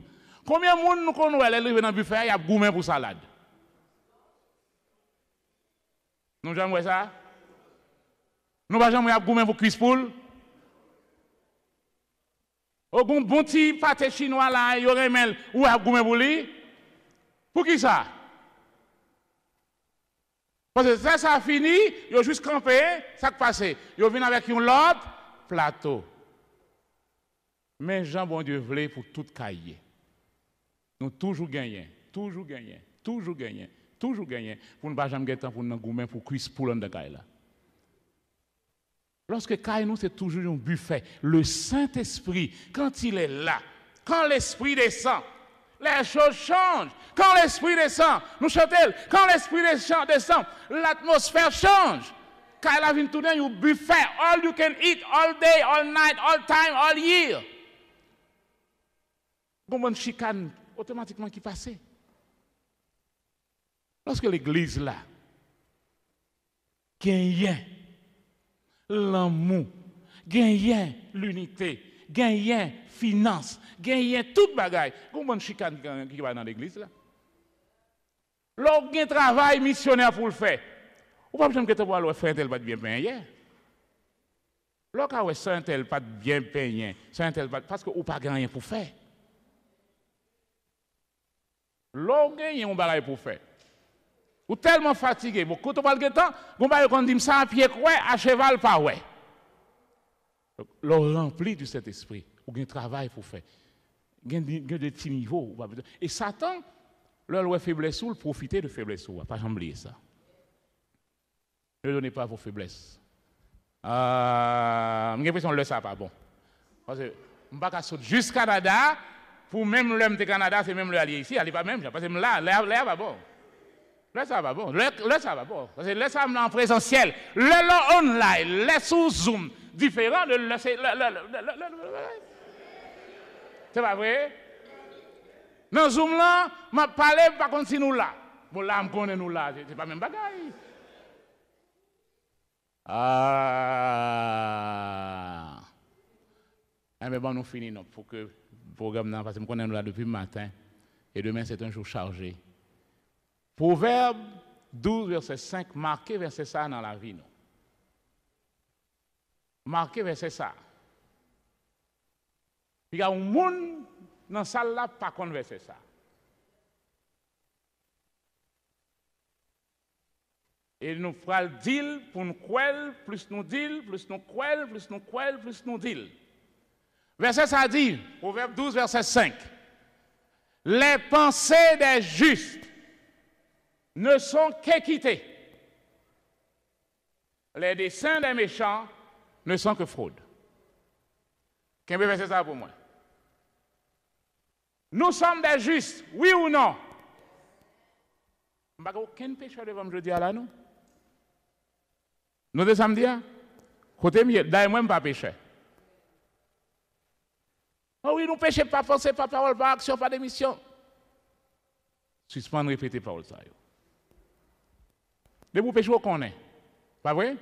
Combien de monde qui arrive dans le buffet, il y a gourmet pour salade? Nous jamais ça? Nous pas jamais gourmet pour cuisse poule? Au bon petit pâté chinois là, il y aurait mel ou à gourmet pour lui? Pour qui ça? Parce que ça a fini, ils ont juste campé, ça qui passe. Ils viennent avec un autre plateau. Mais Jean, bon Dieu, voulait pour tout cahier. Nous toujours gagnons, toujours gagnons, toujours gagnons, toujours gagnons. Pour ne pas jamais gagner pour nous goumer pour cuisse pour l'un de là. Lorsque caille nous, c'est toujours un buffet. Le Saint-Esprit, quand il est là, quand l'Esprit descend, les choses changent. Quand l'Esprit descend, nous chantons, quand l'Esprit descend, l'atmosphère change. Quand elle vient tourner, un buffet, all you can eat, all day, all night, all time, all year. Bon, chicane automatiquement qui passe. Lorsque l'église là, gagne l'amour, gagne l'unité, gagne finance, gagne toute bagaille. Comment chicane qui va dans l'église là? Lorsqu'il y a un travail missionnaire pour le faire, ou pas besoin que tu vois faire tel pas bien payé. Lorsqu'il y a un tel pas bien payé, un tel pas parce que ou pas rien pour faire. Lorsqu'il y a un bagaille pour faire. Ou tellement fatigué, bon quand on parle de temps, on va dire ça à pied quoi, à cheval pas ouais. Le rempli du Saint-Esprit, ou un travail pour faire. Il y a des petits niveaux. Et Satan, leur faiblesse ou profiter de faiblesse ou pas oublier ça. Ne donnez pas vos faiblesses. J'ai l'impression que le ça pas bon. Parce que je ne vais pas sauter jusqu'au Canada, pour même l'homme de Canada, c'est même le allié ici, elle n'est pas même, parce que là, l'air va bon. Là, ça va bon. Là, ça va bon. Parce que là, ça va en présentiel. Là, online, là, sous Zoom, différent de là, c'est pas vrai? Dans Zoom là, je parle par contre si nous là. Bon là, je connais nous là, c'est pas même bagaille. Mais bon, nous finissons pour que le programme, parce que je connais nous là depuis le matin. Et demain, c'est un jour chargé. Proverbe 12, verset 5, marquez verset ça dans la vie. Non? Marquez verset ça. Il y a un monde dans la salle là, pas qu'on verset ça. Et nous ferons le deal pour nous croire, plus nous deal, plus nous croire, plus nous croire, plus nous deal. Verset ça dit, Proverbe 12, verset 5. Les pensées des justes ne sont qu'équité. Les desseins des méchants ne sont que fraude. Qu'est-ce que verset ça pour moi? Nous sommes des justes, oui ou non? Il n'y a aucun péché devant jeudi à la nous. Nous de samedi, côté mieux, d'ailleurs, moi, je ne pas péché. Oh oui, nous péchons pas pensée, pas parole, pas action, pas démission. Suspendre, répéter parole ça. De vous pécher, on connaît. Pas vrai?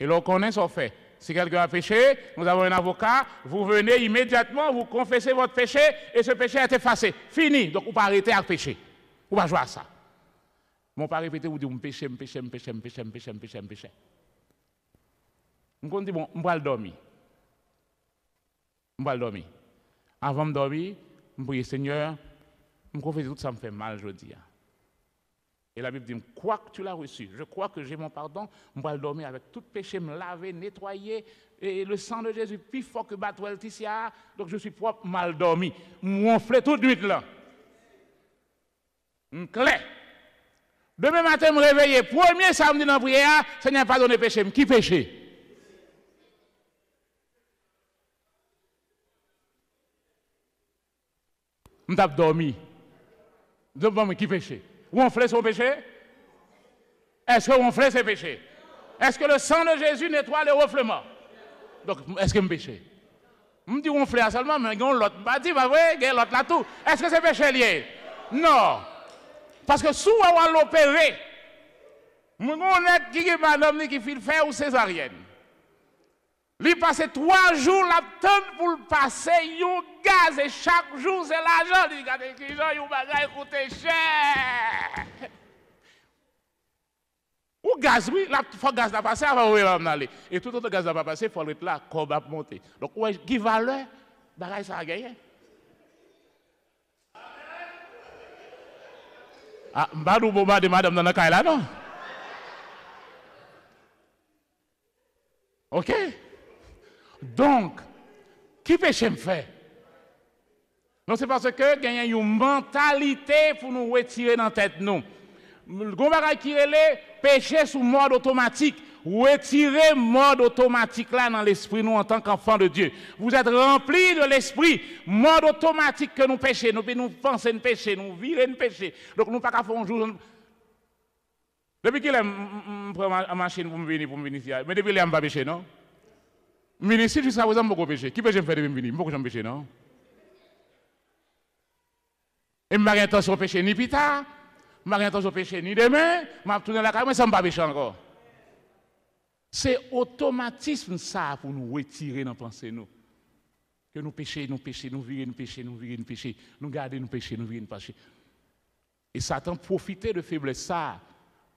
Et là, on connaît ce qu'on fait. Si quelqu'un a péché, nous avons un avocat, vous venez immédiatement, vous confessez votre péché et ce péché est effacé. Fini. Donc, vous ne pouvez pas arrêter à pécher. Vous ne pouvez pas jouer à ça. Vous ne pouvez pas répéter, vous dites, je péché. Je dis, bon, je vais dormir. Je vais dormir. Avant de dormir, je prie, Seigneur, je confesse tout ça me fait mal aujourd'hui. Et la Bible dit, quoi que tu l'as reçu, je crois que j'ai mon pardon, je vais dormir avec tout péché, me laver, nettoyer, et le sang de Jésus, plus fort que Batouel Tissia, donc je suis propre, mal dormi. M'onfler toute nuit là. Clair. Demain matin, je me réveille, premier samedi dans la prière, Seigneur, pardonne péché. Qui péché? Je t'ai dormi. Donc, qui péché? Ou on fait son péché? Est-ce qu'on fait ses péchés? Est-ce que le sang de Jésus nettoie les refoulements? Donc, est-ce que je péché? Je me dis on fait seulement, mais l'autre, je dis, vrai, l'autre là tout. Est-ce que c'est péché lié? Non. Parce que si on va l'opérer, on est qui est madame qui fait faire ou césarienne. Il passe 3 jours là-dedans pour le passer, il gaz et chaque jour c'est l'argent. Il regarde les gens, il bagage coûte cher. Ou gaz, oui, il faut gaz à passer avant de aller. Et tout autre gaz à passer, il faut être là, comme à monter. Donc, ouais, qui valeur, bagage ça a gagné. Ah, m'badou boba de madame dans la caille là, non? Ok? Donc, qui péché me fait? Non, c'est parce que il y a une mentalité pour nous retirer dans la tête. Nous. Le gouvernement qui est péché sous mode automatique. Retirer mode automatique là dans l'esprit, nous en tant qu'enfants de Dieu. Vous êtes remplis de l'esprit, mode automatique que nous péchons. Nous pensons nous pécher, nous vivons nous pécher. Donc nous ne pouvons pas faire un jour. Depuis qu'il je prends ma machine pour me venir ici, mais depuis qu'il je ne pas pécher, non? Ministre, jusqu'à présent, je ne peux pas pécher. Qui peut me faire de venir? Je ne peux pas pécher, non? Et je n'ai pas intention de pécher ni plus tard, je n'ai pas intention de pécher ni demain, je vais tourner la caméra, mais ça ne va pas pécher encore. C'est automatisme ça pour nous retirer dans la pensée. Nous. Que nous péchons, nous virer, nous pécher, nous garder, nous pécher, nous virer, nous pécher. Et Satan profite de faiblesse ça.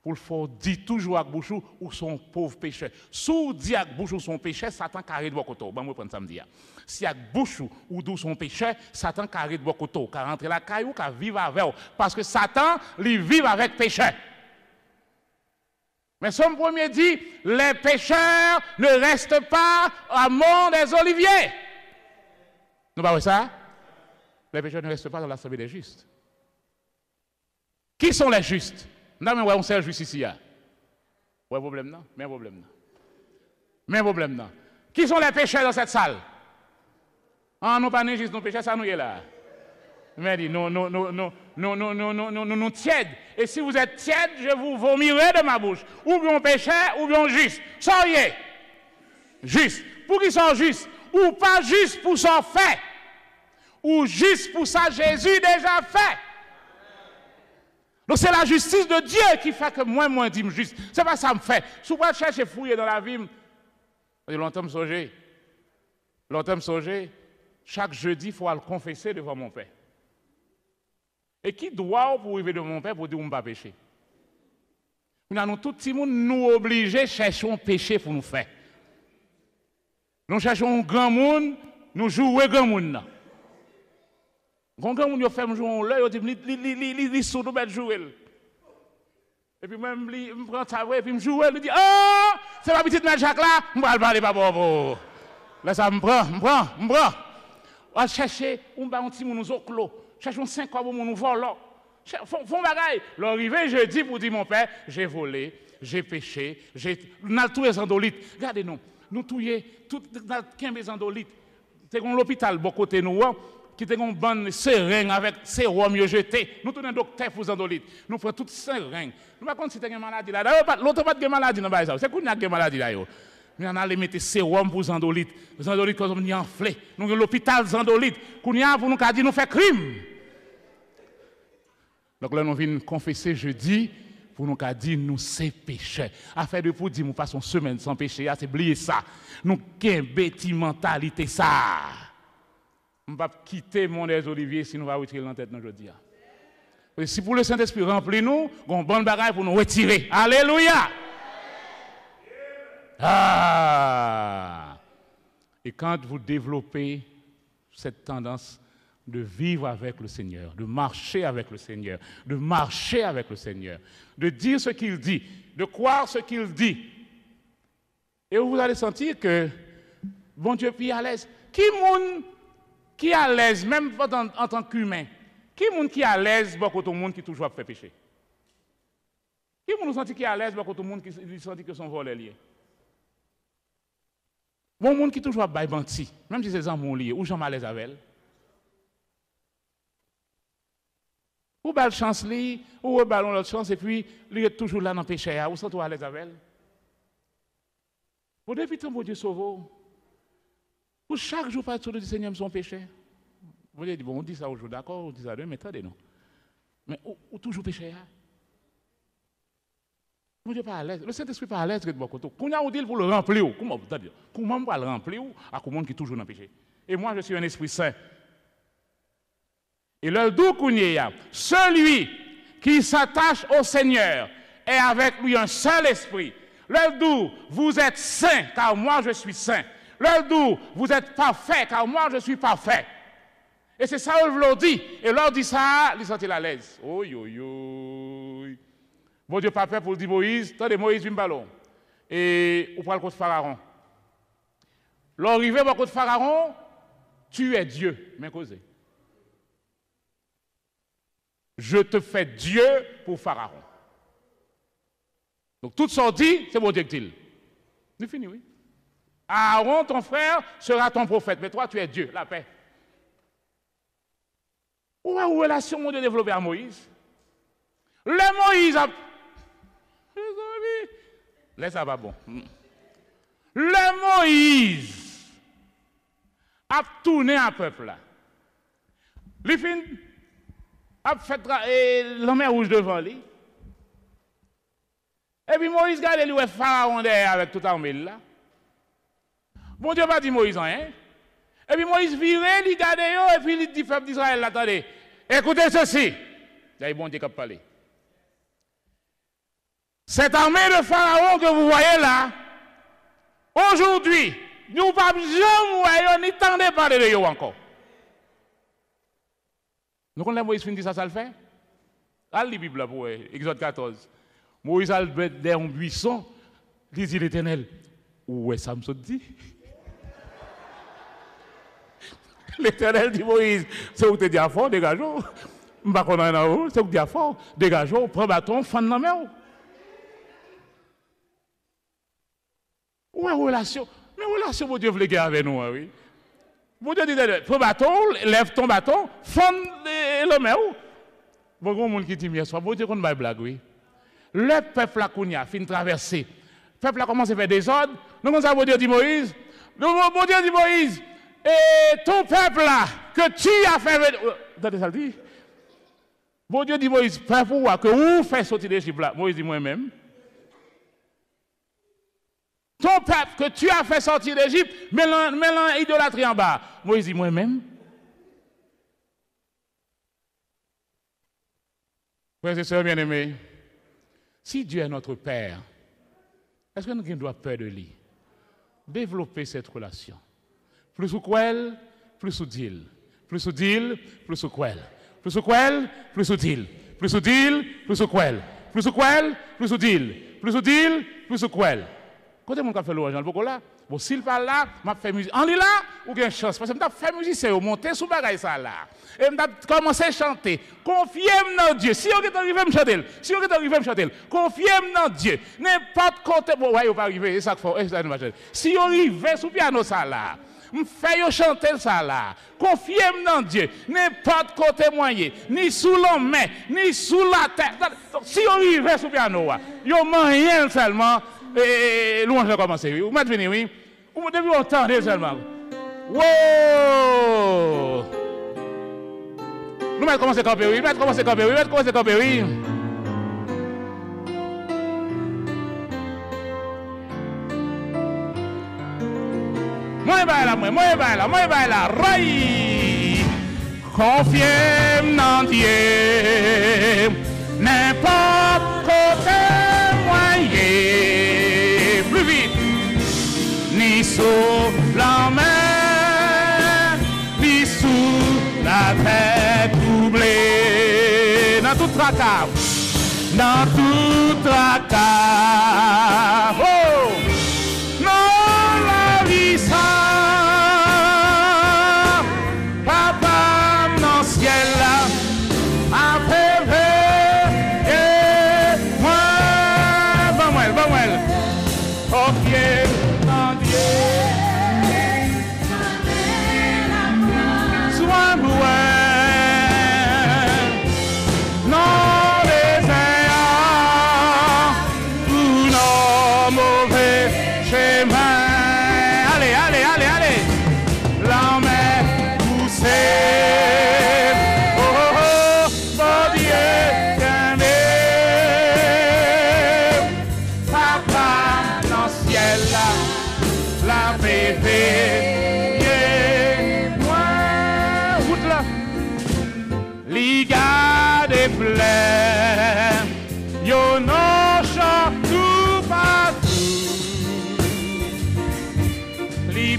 Pour le faire dire toujours à Bouchou ou son pauvre pécheur. Si vous dites à Bouchou son pécheur, Satan carré de votre côté. Bon, je prends ça me dire. Si à Bouchou ou d'où son pécheur, Satan carré de votre côté. Car rentrer la caillou, car vivre avec vous. Parce que Satan, il vit avec pécheur. Mais son premier dit, les pécheurs ne restent pas à mont des oliviers. Nous parlons ça? Les pécheurs ne restent pas dans l'assemblée des justes. Qui sont les justes? Non, mais on sait juste ici. Ouais, problème non? Mais problème non. Mais problème non. Qui sont les pécheurs dans cette salle? Ah, non, pas juste nos pécheurs, ça nous est là. Mais dit, nous tièdes. Et si vous êtes tiède, je vous vomirai de ma bouche. Ou bien pécheur, ou bien juste. Soyez juste. Pour qu'ils soient justes. Ou pas juste pour son fait. Ou juste pour ça, Jésus déjà fait. Donc c'est la justice de Dieu qui fait que moi, dis juste. C'est pas ça que me fait. Si vous cherchez fouiller dans la vie, longtemps me songer, chaque jeudi, il faut le confesser devant mon Père. Et qui doit pour arriver devant mon Père pour dire que je ne pas pécher? Nous avons tout le monde nous obliger à chercher un péché pour nous faire. Nous cherchons un grand monde, nous jouons grand monde. Quand on fait jouer là, on dit il sous nous mettre jouer. Et puis moi, je me prends ça, et puis je joue, je dis, oh, c'est ma petite mère Jacques là, je vais parler, papa. Là, ça me prend. On va chercher, on va un petit moun nous clos. Cherchons 5 quoi pour nous voler. Font bagaille. L'arrivée jeudi pour dire mon père, j'ai volé, j'ai péché, nous avons tous les endolites. Regardez-nous, nous touillons tout 15 endolites. C'est comme l'hôpital, bon côté nous, qui était une bonne seringue avec sérum jeté. Nous tous un docteur pour les endolites. Nous prenons toutes seringues. Nous ne savons pas si tu as une maladie là. L'autre pas de maladie dans le c'est qu'on a une maladie là. Nous allons mettre sérum pour les endolites. Les endolites comme nous enflés. Nous avons l'hôpital endolites. Pour nous dire nous fait crime. Donc là, nous venons confesser jeudi pour nous dire nous c'est péché. Afin de pour dire nous passons semaine sans péché, c'est oublier ça. Nous avons une mentalité ça. On ne va pas quitter mon des Olivier si nous va retirer la tête dans jeudi. Si pour le Saint-Esprit remplit nous, on a une bonne bagaille pour nous retirer. Alléluia. Ah. Et quand vous développez cette tendance de vivre avec le Seigneur, de marcher avec le Seigneur, de dire ce qu'il dit, de croire ce qu'il dit. Et vous allez sentir que, bon Dieu, puis à l'aise. Qui est à l'aise, même en tant qu'humain, qui est à l'aise beaucoup de monde qui toujours fait péché? Qui nous sentit qui est à l'aise beaucoup de monde qui sentit que son vol est lié? Bon monde qui toujours bail banti, même si c'est amours liés, ou jamais à l'aise avec elle. Ou belle chance li, ou ballon l'autre chance et puis il est toujours là dans le péché, ou sentez à l'aise avec elle. Pour depuis tant bon Dieu sauve. Pour chaque jour pas sur le Seigneur son péché. Vous dites bon on dit ça aujourd'hui d'accord, on dit ça demain mais attendez non. Mais ou toujours péché. Mon Dieu pas à l'aise, le Saint-Esprit pas à l'aise de beaucoup. Qu'on a dit pour le remplir, comment vous dire? Comment pas le remplir à comment qui toujours dans le péché. Et moi je suis un esprit saint. Et le doux Kounia, celui qui s'attache au Seigneur est avec lui un seul esprit. Le doux, vous êtes saint, car moi je suis saint. Le doux, vous êtes parfait, car moi je suis parfait. Et c'est ça que je leur dis. Et leur dit ça, ils sont à l'aise. Oh yo yo. Bon Dieu, pas pour dire Moïse, attendez, Moïse, un ballon. Et on parle contre Pharaon. L'arrivée contre Pharaon, tu es Dieu, mais causé. Je te fais Dieu pour Pharaon. Donc, tout sorti, c'est mon Dieu que dit. C'est fini, oui. Aaron, ton frère, sera ton prophète, mais toi, tu es Dieu, la paix. Où est la relation mon Dieu développée à Moïse? Le Moïse a. Laisse ça pas bon. Le Moïse a tourné un peuple là. Les fins a fait la mer rouge devant lui. Et puis Moïse garde lui Pharaon derrière avec toute l'armée là. Bon Dieu pas dit Moïse rien. Et puis Moïse vire, il garde et puis il dit peuple d'Israël attendez. Écoutez ceci. Là bon Dieu qui a parlé. Cette armée de Pharaon que vous voyez là, aujourd'hui, nous ne pouvons jamais ni tendre parler de eux encore. Nous connaissons Moïse fin dit ça le fait? Allez la Bible pour Exode 14. Moïse a dans un buisson, il dit l'Éternel, où est ça me dit? L'Éternel dit Moïse, c'est où tu dis à fond, dégageons. Je ne sais pas, c'est où tu dis à fond, dégageons, prends bâton, fan dans la main. Où est la relation? Mais relation, mon Dieu, vous les avec nous, oui. Mon Dieu dit, prends bâton, lève ton bâton, fonde le main. Bon, il y a monde qui dit, hier soir, bon Dieu, qu'on ne va blague, oui. Le peuple a fin traversé. Le peuple a commencé à faire des ordres. Nous, comme ça, bon Dieu dit Moïse, bon Dieu dit Moïse, et ton peuple là, que tu as fait. Attendez, ça le dit. Bon Dieu dit Moïse, peuple, pourquoi que vous faites sortir d'Égypte là? Moïse dit moi-même. Ton peuple que tu as fait sortir d'Égypte, mais l'idolâtrie en bas. Moïse dit moi-même. Frères et sœurs bien-aimés, si Dieu est notre Père, est-ce que nous devons peur de lui? Développer cette relation. Plus sous quel, plus sous deal. Plus sous deal, plus sous quel. Plus sous quel, plus sous deal. Plus sous deal, plus sous quel. Plus ou quoi? Plus ou deal. Plus ou deal, plus ou quoi? Quand mon fait louange, le là. Bon, s'il parle là, m'a fait musique. En là, ou bien chance parce que m'a fait musique, c'est monter sous bagaille ça là. Et m'a commencé à chanter. Confiez-moi dans Dieu. Si vous êtes arrivé à me chanter, si vous êtes arrivé à me chanter, confiez-moi dans Dieu. N'importe côté, bon, ouais, vous pas arriver, ça faut, si vous arrivez sous piano ça là, me fait chanter ça là. Confiez-moi dans Dieu. N'importe côté moyen, ni sous la main, ni sous la tête. Si vous arrivez sous piano, vous rien seulement. Et louange a commencé. Vous m'avez venu, oui. Vous devez entendre seulement. Wow! Nous allons commencer à camper, oui. Nous allons commencer à camper, oui. Nous allons commencer à camper, oui. Moi, là. Rai! Confiez en Dieu. N'importe côté moyen. Plus vite. Ni sous la main, ni sous la tête doublée. Dans tout tracas. Dans tout tracas. Oh! Non, la vie ça. Papa, dans ciel là. A pévé. Et moi. Au pied.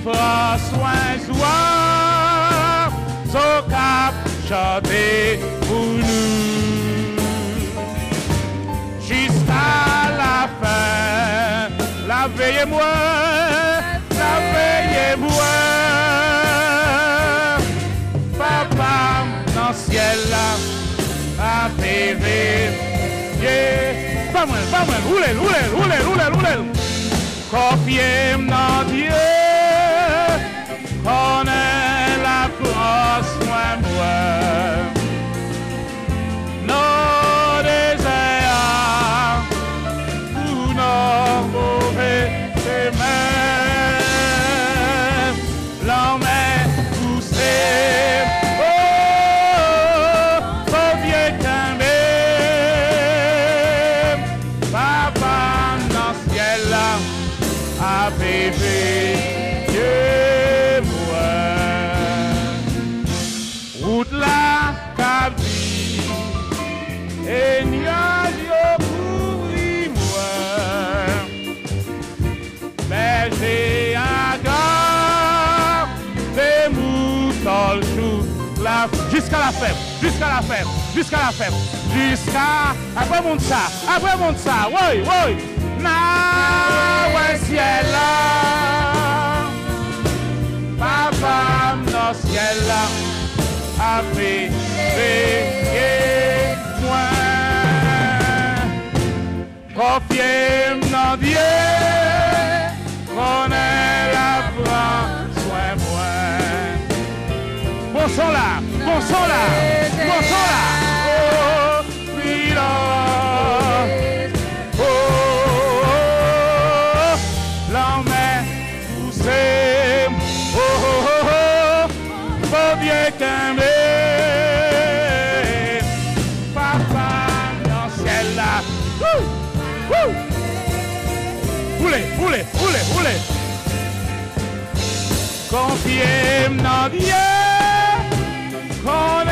Prends soin, so cap chanter pour nous jusqu'à la fin. La veille-moi, papa dans le ciel là, à pévé. Pas mal, roulez. Confiez dans Dieu. On est la France, moi. Nos désirs ou nos mauvais chemins, l'homme est poussé. Oh, faut bien camber. Papa dans le ciel là, à bébé. La cabine et nuages couvris-moi, mais j'ai un gars des moutons chou jusqu'à la fête, après mon ça, oui, na ouais ciel là, papa dans ciel là. A veiller moi. Confiez dans Dieu, on est là pour soin moi. Bon sang là. Oh, oui là. Oh, l'homme est poussé. Faut bien qu'un Roulez. Confiez dans Dieu, qu'on